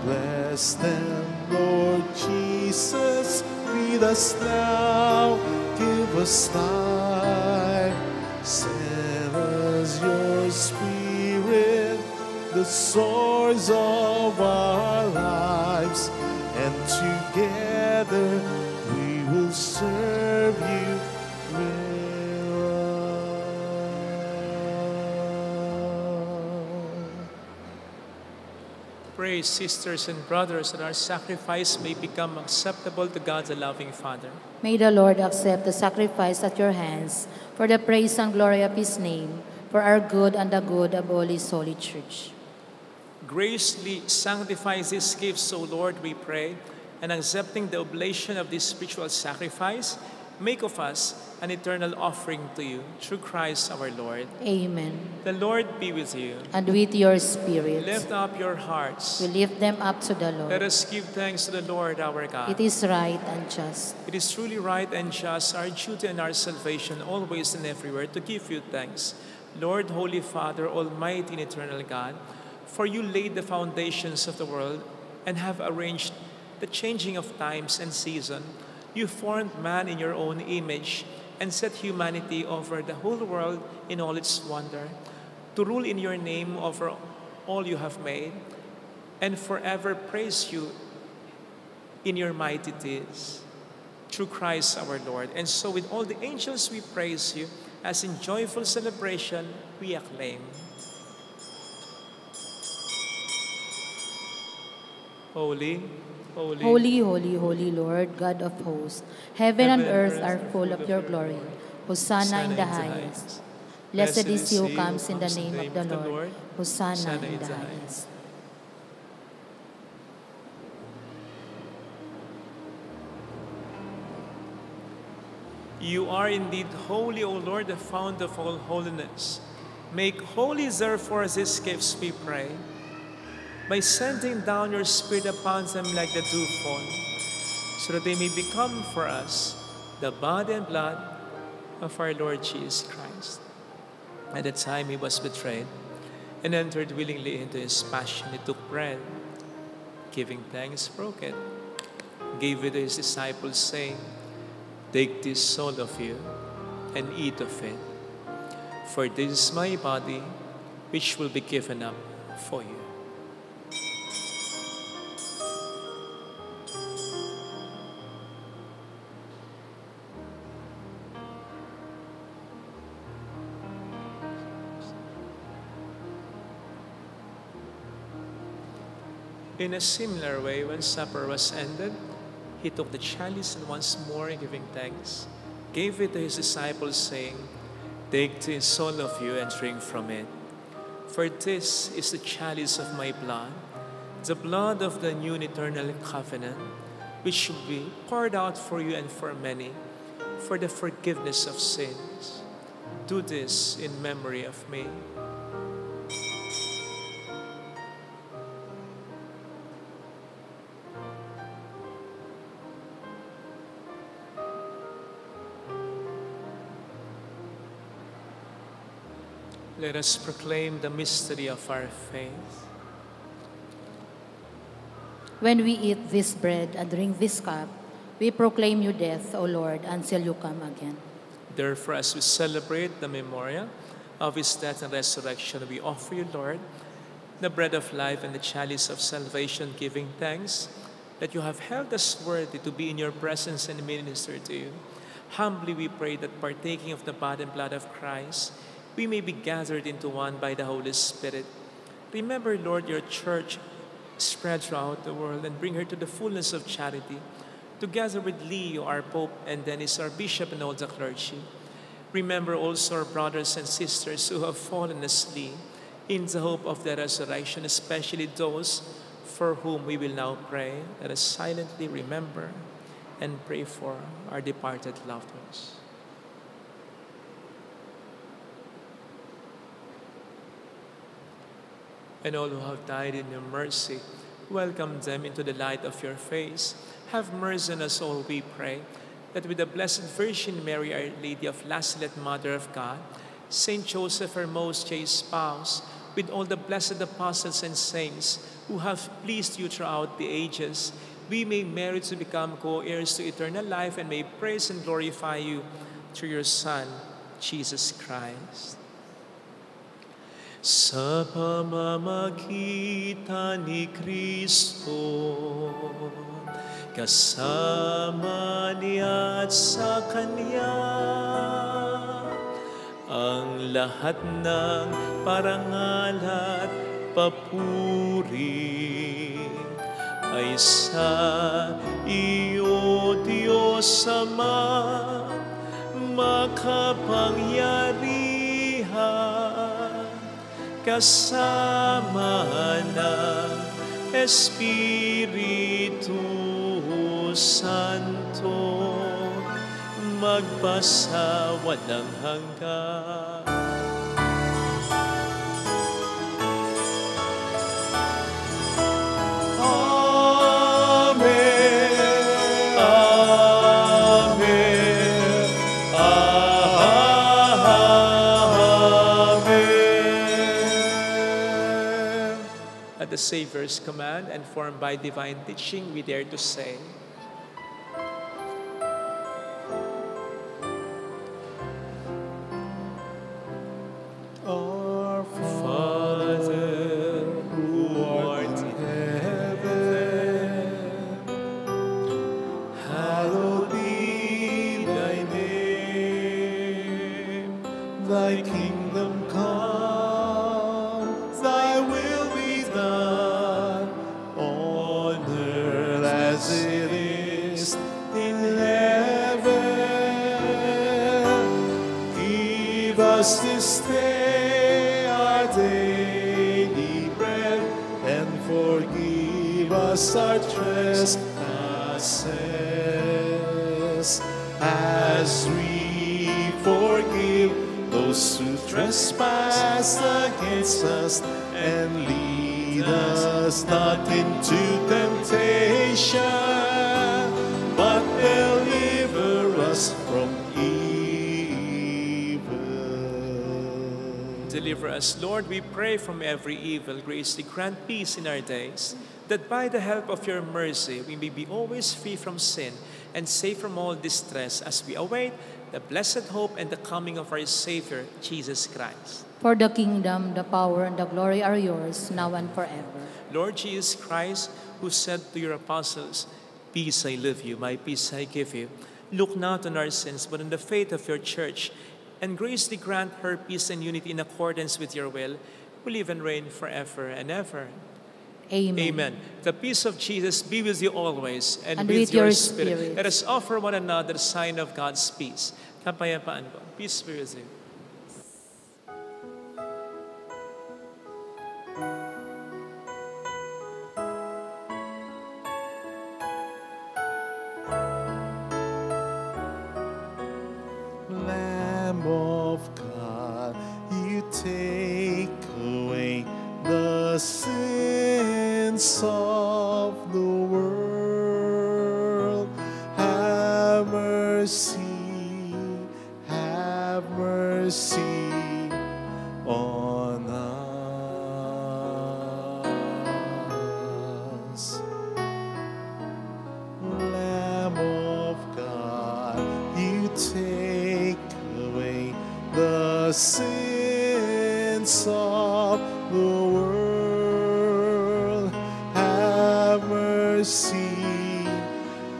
Speaker 1: Bless them, Lord Jesus, feed us now, give us life, send us your spirit, the source of our lives, and together we will serve you with love.
Speaker 6: Pray, sisters and brothers, that our sacrifice may become acceptable to God, the loving Father.
Speaker 3: May the Lord accept the sacrifice at your hands for the praise and glory of his name, for our good and the good of all his holy church.
Speaker 6: Graciously sanctify these gifts, O Lord, we pray, and accepting the oblation of this spiritual sacrifice, make of us an eternal offering to you, through Christ our Lord.
Speaker 3: Amen.
Speaker 6: The Lord be with you.
Speaker 3: And with your spirit.
Speaker 6: Lift up your hearts.
Speaker 3: We lift them up to the
Speaker 6: Let
Speaker 3: Lord.
Speaker 6: us give thanks to the Lord our God.
Speaker 3: It is right and just.
Speaker 6: It is truly right and just, our duty and our salvation, always and everywhere, to give you thanks. Lord, Holy Father, Almighty and eternal God, for you laid the foundations of the world and have arranged the changing of times and season. You formed man in your own image and set humanity over the whole world in all its wonder, to rule in your name over all you have made, and forever praise you in your mighty deeds, through Christ our Lord. And so with all the angels we praise you, as in joyful celebration we acclaim. Holy, holy,
Speaker 3: Holy, holy, holy Lord, God of hosts, heaven and earth are full of your glory. Hosanna in the highest. Blessed is he who comes in the name of the Lord. Hosanna in the highest.
Speaker 6: You are indeed holy, O Lord, the fount of all holiness. Make holy, therefore, these gifts, we pray, by sending down your Spirit upon them like the dewfall, so that they may become for us the body and blood of our Lord Jesus Christ. At the time he was betrayed and entered willingly into his passion, he took bread, giving thanks, broke it, gave it to his disciples, saying, "Take this, all of you, and eat of it, for this is my body, which will be given up for you." In a similar way, when supper was ended, he took the chalice and once more giving thanks, gave it to his disciples, saying, "Take this, all of you, and drink from it. For this is the chalice of my blood, the blood of the new and eternal covenant, which will be poured out for you and for many, for the forgiveness of sins. Do this in memory of me." Let us proclaim the mystery of our faith.
Speaker 3: When we eat this bread and drink this cup, we proclaim your death, O Lord, until you come again.
Speaker 6: Therefore, as we celebrate the memorial of his death and resurrection, we offer you, Lord, the bread of life and the chalice of salvation, giving thanks that you have held us worthy to be in your presence and minister to you. Humbly we pray that, partaking of the body and blood of Christ, we may be gathered into one by the Holy Spirit. Remember, Lord, your church spread throughout the world and bring her to the fullness of charity, together with Leo, our Pope, and Dennis, our Bishop, and all the clergy. Remember also our brothers and sisters who have fallen asleep in the hope of the resurrection, especially those for whom we will now pray. Let us silently remember and pray for our departed loved ones. And all who have died in your mercy, welcome them into the light of your face. Have mercy on us all, we pray, that with the Blessed Virgin Mary, Our Lady of Lasalette, Mother of God, Saint Joseph, her most chaste spouse, with all the blessed apostles and saints who have pleased you throughout the ages, we may merit to become co-heirs to eternal life and may praise and glorify you through your Son, Jesus Christ. Sa pamamagitan ni Kristo, kasama niya at sa Kanya, ang lahat ng parangal at papuri ay sa iyo, Diyos Ama, makapangyarihan, kasama ng Espiritu Santo, magpasawalang hanggan. At the Savior's command and formed by divine teaching, we dare to say,
Speaker 1: Our
Speaker 6: Father, who art in
Speaker 1: heaven, hallowed be thy name. Thy kingdom come, thy will be done, on earth as it is in heaven. Give us this day our daily bread, and forgive us our trespasses, as we forgive those who trespass against us. And lead us not into temptation, but deliver us from evil.
Speaker 6: Deliver us, Lord, we pray, from every evil. Graciously grant peace in our days, that by the help of your mercy we may be always free from sin and safe from all distress, as we await the blessed hope and the coming of our Savior, Jesus Christ.
Speaker 3: For the kingdom, the power, and the glory are yours, now and forever.
Speaker 6: Lord Jesus Christ, who said to your apostles, "Peace I leave you, my peace I give you," look not on our sins, but on the faith of your church, and graciously grant her peace and unity in accordance with your will, who live and reign forever and ever.
Speaker 3: Amen.
Speaker 6: Amen. The peace of Jesus be with you always, and
Speaker 3: And with
Speaker 6: your
Speaker 3: your
Speaker 6: spirit.
Speaker 3: spirit.
Speaker 6: Let us offer one another a sign of God's peace. Kapayapaan ko. Peace be with you.
Speaker 1: Lamb of God, you take away the sins of the world. Have mercy, have mercy on us. Lamb of God, you take away the sins of the world. Have mercy,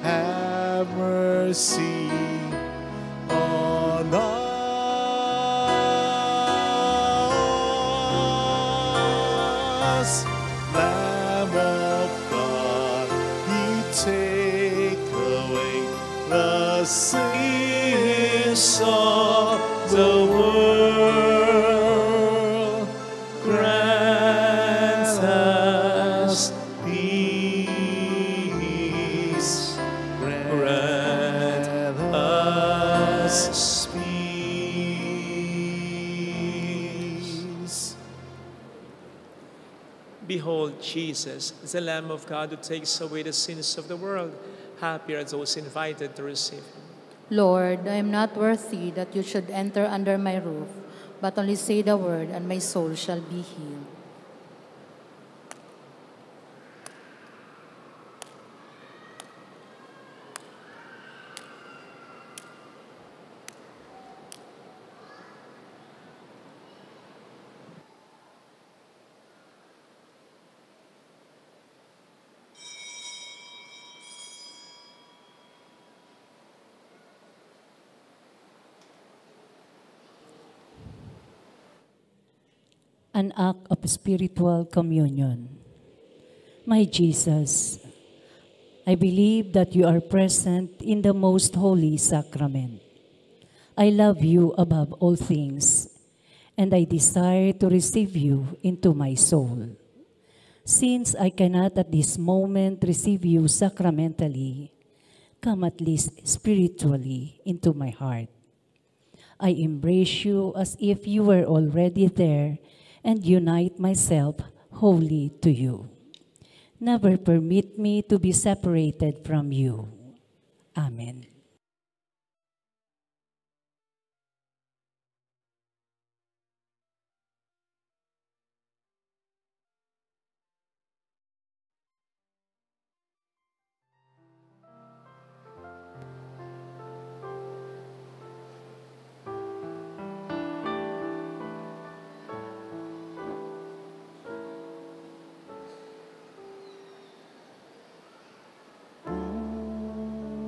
Speaker 1: have mercy on us. Lamb of God, you take away the sins of the world. Grant us peace. Grant us peace.
Speaker 6: Behold Jesus, the Lamb of God who takes away the sins of the world. Happy are those invited to receive him.
Speaker 3: Lord, I am not worthy that you should enter under my roof, but only say the word, and my soul shall be healed.
Speaker 8: An act of spiritual communion. My Jesus, I believe that you are present in the most holy sacrament. I love you above all things, and I desire to receive you into my soul. Since I cannot at this moment receive you sacramentally, come at least spiritually into my heart. I embrace you as if you were already there and unite myself wholly to you. Never permit me to be separated from you. Amen.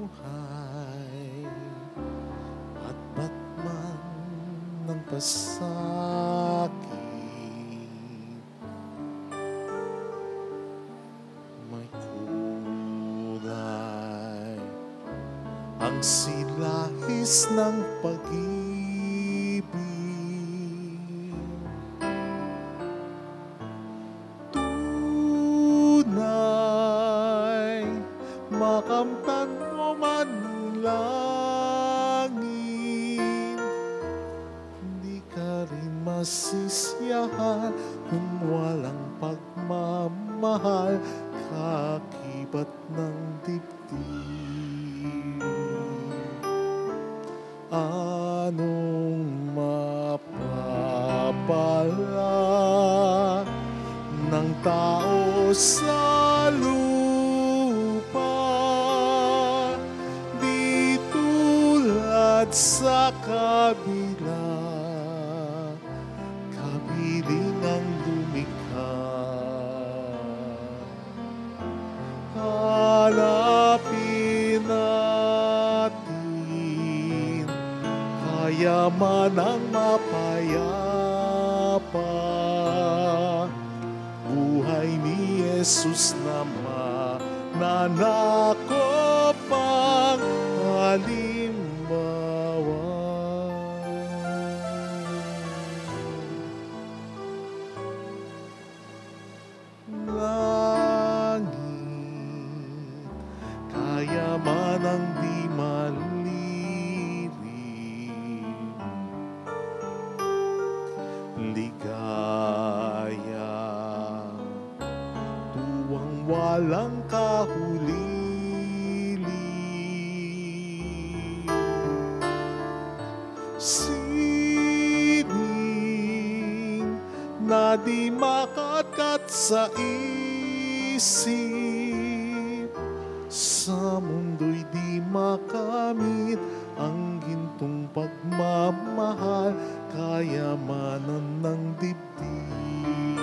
Speaker 1: Buhay at batman ng pasakit, may kulay ang silahis ng pag-ibig. Tunay makamtan mo man langit, hindi ka rin masisiyahan kung walang pagmamahal, kakibat ng dibdib. Anong mapapala ng tao sa lupa, di tulad sa kabila, kabiling ang lumikha. Hanapin natin kayamanang mapayapa, buhay ni Jesus na mananakop ang halimbawa. Langit, kayamanang di malirim, ligaya, tuwang walang kahulili, sining na di makatkat sa isip, sa mundo'y di makamit ang gintong pagmamahal, kayamanan ng dibdib.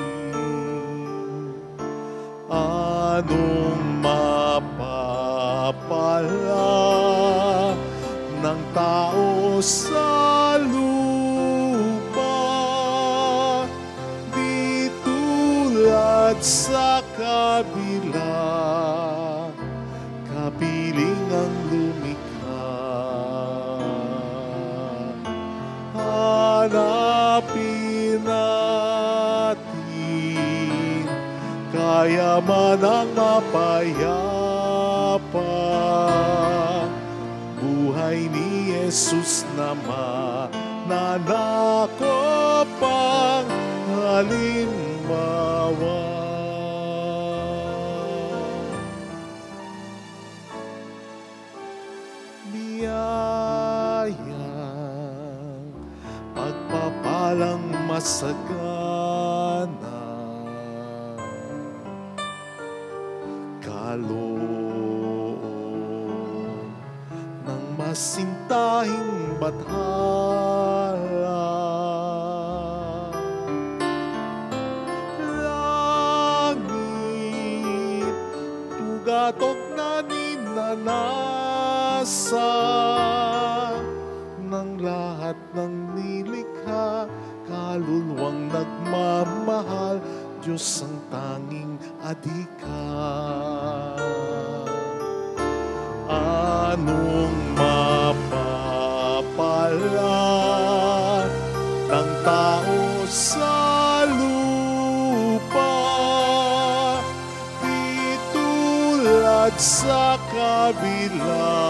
Speaker 1: Anong mapapala ng tao sa lupa, di tulad sa kabila, kapiling ang lumikha. Hanapin natin kayamanang mapayapa, buhay ni Jesus na mananakop ang halimbawa. Biyayang pagpapalang masagana, kaloob ng masintahing bathala, langit, tugatok na ninanasa ng lahat ng nilikha, kaluluwang nagmamahal, Diyos ang tanging adhika. Anong mapapala ng tao sa lupa, di tulad sa kabila,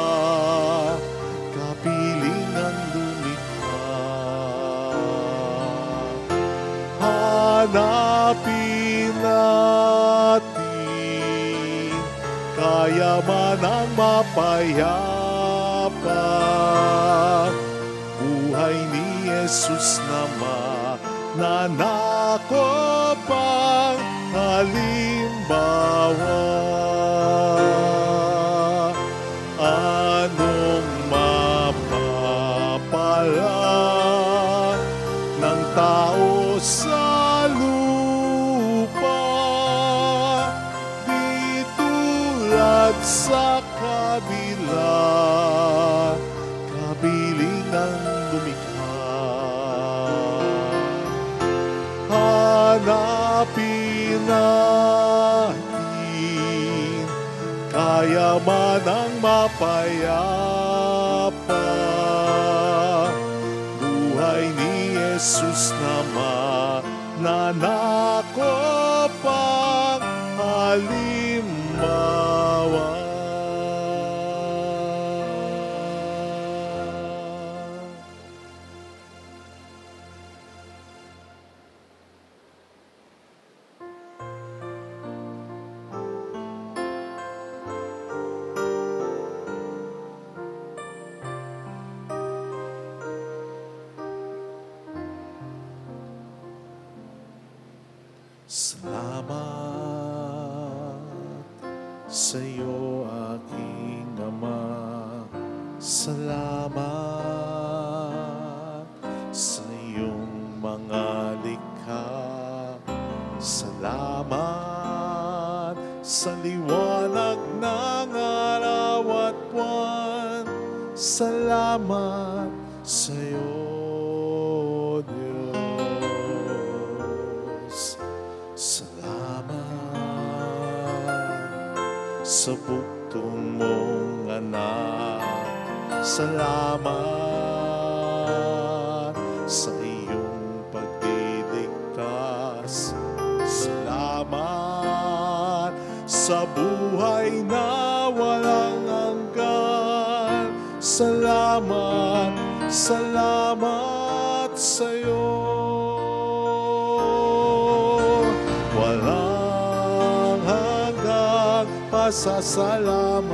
Speaker 1: kayaman ang mapayapa. Buhay ni Jesus naman, nanako pang halimbawa. Anong mapapala ng tao sa lupa, di tulad sa kabila, kabiling ang lumikha. Hanapin natin kayaman ang mapayapa. Buhay ni Jesus naman, nanako pang halimbawa. Salamat sa iyo, aking Ama. Salamat sa iyong mga likha. Salamat sa liwanag ng araw at buwan. Salamat sa iyo, Diyos. Sa buktong mong anak, salamat sa iyong pagdiligtas. Salamat sa buhay na walang hanggan. Salamat, salamat sa iyo. Walang hanggang pasasalamat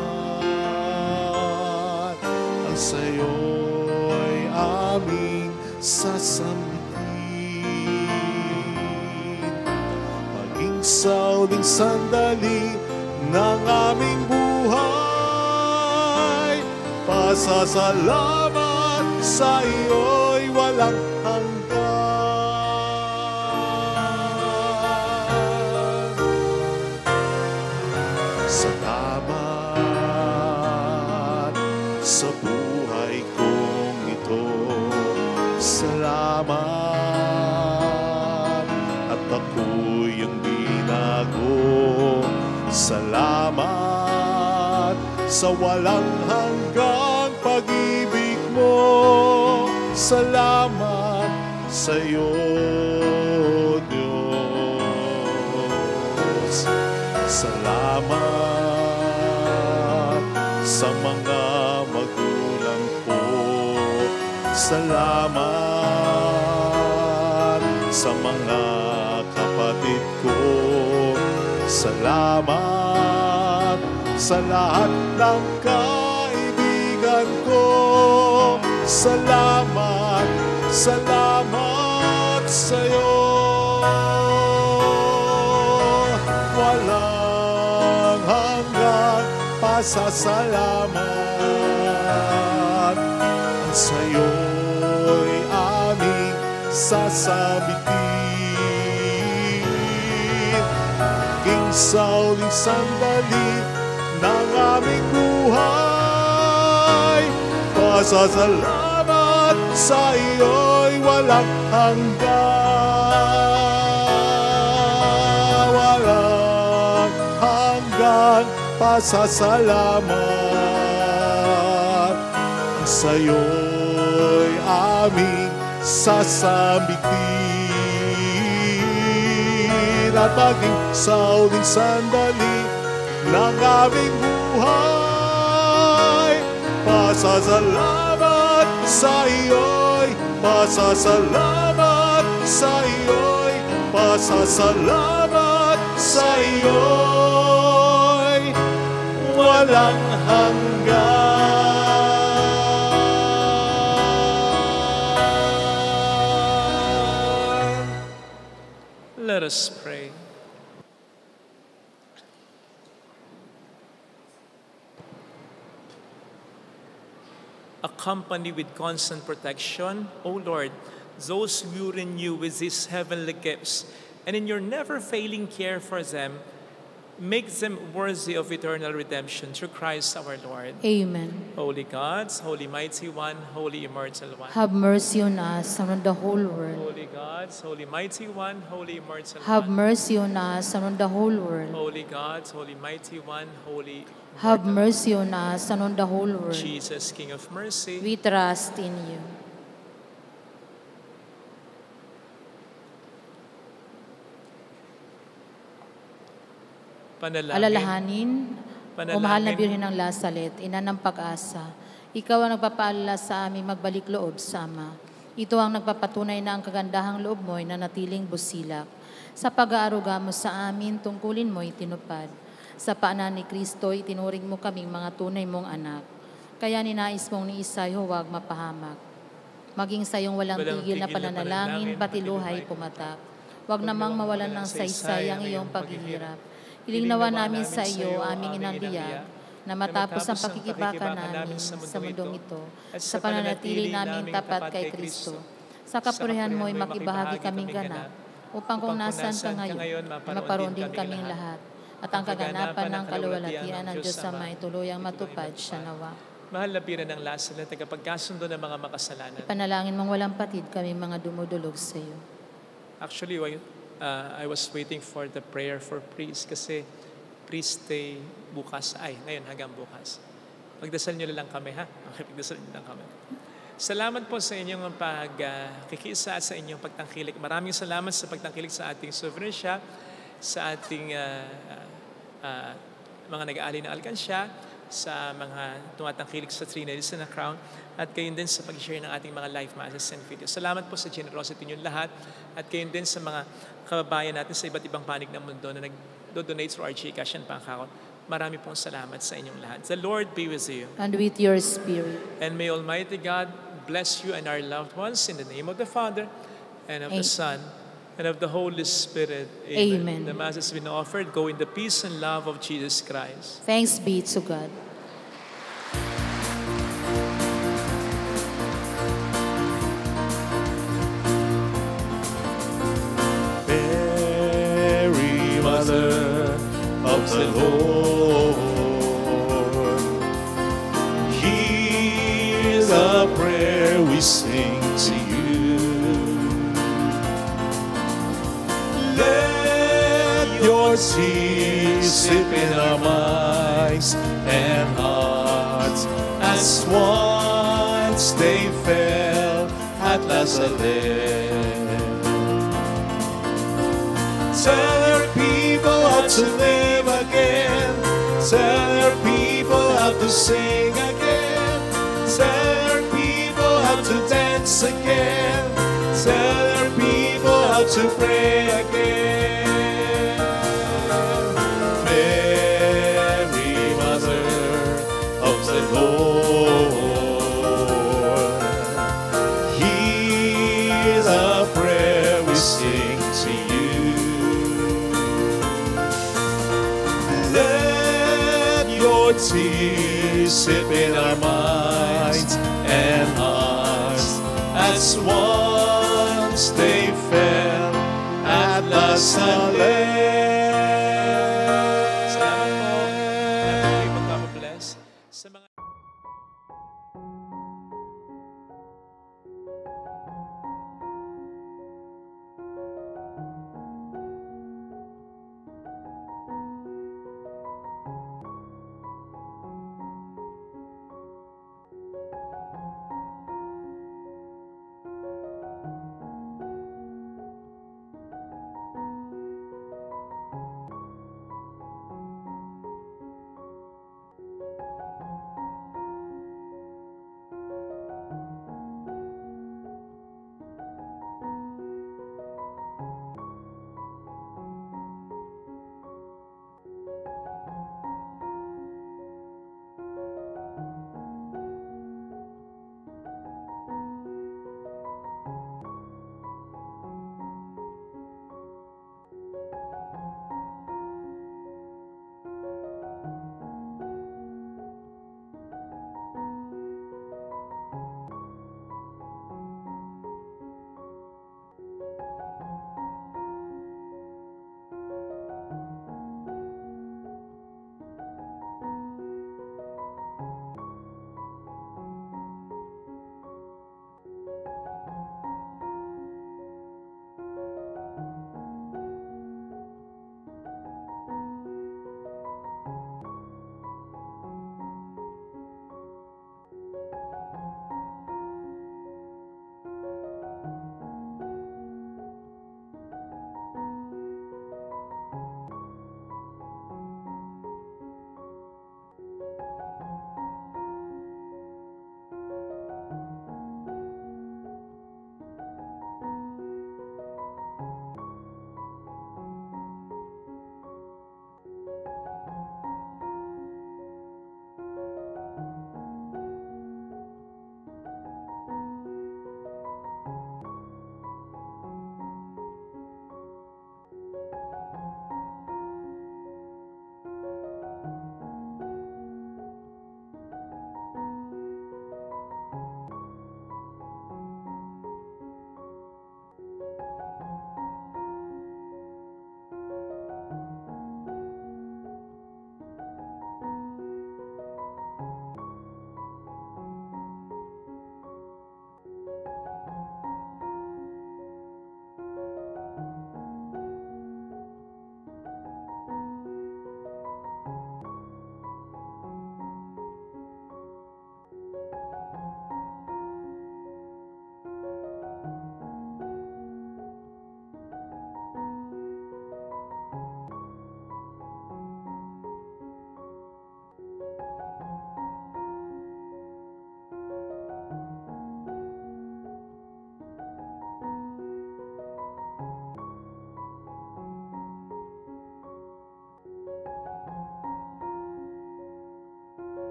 Speaker 1: ang sa'yo'y aming sasambitin. Maging sa uling sandali ng aming buhay, pasasalamat sa iyo'y walang hanggan. Salamat sa buhay kong ito. Salamat at ako'y ang binago. Salamat sa walang hanggang pag-ibig mo. Salamat sa iyo, Diyos. Salamat sa mga magulang ko. Salamat sa mga kapatid ko. Salamat sa lahat ng kaibigan ko. Salamat, salamat sa iyo. Walang hanggang pasasalamat ang sa'yo'y aming sasabitin. Maging sa uling sandali ng aming buhay, pasasalamat sa iyo'y walang hanggan. Walang hanggang pasasalamat ang sa'yo'y aming sasambitin. At maging sa uling sandali ng aming buhay, pasasalamat sa iyo'y, pasasalamat sa iyo'y, pasasalamat sa iyo'y walang hanggan.
Speaker 6: Let us pray. Accompany with constant protection, O Lord, those you renew with these heavenly gifts, and in your never-failing care for them, make them worthy of eternal redemption through Christ our Lord.
Speaker 3: Amen.
Speaker 6: Holy God, Holy Mighty One, Holy Immortal One.
Speaker 3: Have mercy on us and on the whole world.
Speaker 6: Holy God, Holy Mighty One, Holy Immortal
Speaker 3: Have
Speaker 6: One.
Speaker 3: mercy on us and on the whole world.
Speaker 6: Holy God, Holy Mighty One, Holy
Speaker 3: Have mercy on us and on the whole world.
Speaker 6: Jesus, King of Mercy.
Speaker 3: We trust in you. Alalahanin, O mahal na Birhen ng Lasalet, ina ng pag-asa, ikaw ang nagpapaalala sa aming magbalik loob sa Ama. Ito ang nagpapatunay na ang kagandahang loob mo ay nanatiling busilak. Sa pag-aaruga mo sa amin, tungkulin mo itinupad. Sa paanan ni Kristo, itinuring mo kaming mga tunay mong anak. Kaya ninais mong ni Isay huwag mapahamak. Maging sa iyong walang tigil na pananalangin, pati luhay pumatak. Huwag namang mawalan ng saysay ang iyong paghihirap. Hilingnawa namin sa iyo, aming inandiyan, na matapos ang pakikibaka namin sa mundong ito, sa pananatili naming tapat kay Kristo. Sa kapurihan mo ay makibahagi kaming ganap, upang kung nasaan ka ngayon, maparoon din kaming lahat. At ang kaganapan ng kaluwalhatian ng Diyos Ama ay tuluyang matupad siya nawa.
Speaker 6: Mahal na Birhen ng Lasalet, tagapagkasundo ng mga makasalanan.
Speaker 3: Panalangin mong walang patid kami mga dumudulog sa iyo.
Speaker 6: Actually, I was waiting for the prayer for priest kasi priest day bukas. Ngayon hanggang bukas. Pagdasal nyo lang kami, ha? Okay, pagdasal nyo lang kami. Salamat po sa inyong pagkikisa at sa inyong pagtangkilik. Maraming salamat sa pagtangkilik sa ating sovereign siya, sa ating mga nag-aali ng alkansya, sa mga tumatangkilik sa Trinity na Crown, at kayo din sa pag-share ng ating mga live masses and videos. Salamat po sa generosity niyo lahat, at kayo din sa mga kababayan natin sa iba't ibang panig ng mundo na nag-donate through our GCash and bank account. Marami pong salamat sa inyong lahat. The Lord be with you.
Speaker 3: And with your spirit.
Speaker 6: And may Almighty God bless you and our loved ones in the name of the Father, and of the Son, and of the Holy Spirit.
Speaker 3: Amen.
Speaker 6: The Mass has been offered. Go in the peace and love of Jesus Christ.
Speaker 3: Thanks be to God.
Speaker 1: Mary, Mother of the Lord, hear the prayer we sing to you. Let your tears sip in our minds and hearts, as once they fell at Nazareth. Tell your people how to live again. Tell your people how to sing again. Tell your people how to dance again. Tell your people how to pray again. Mary, Mother of the Lord, hear the prayer we sing to you. Let your tears sip in our minds and hearts, as once they fell at Nazareth.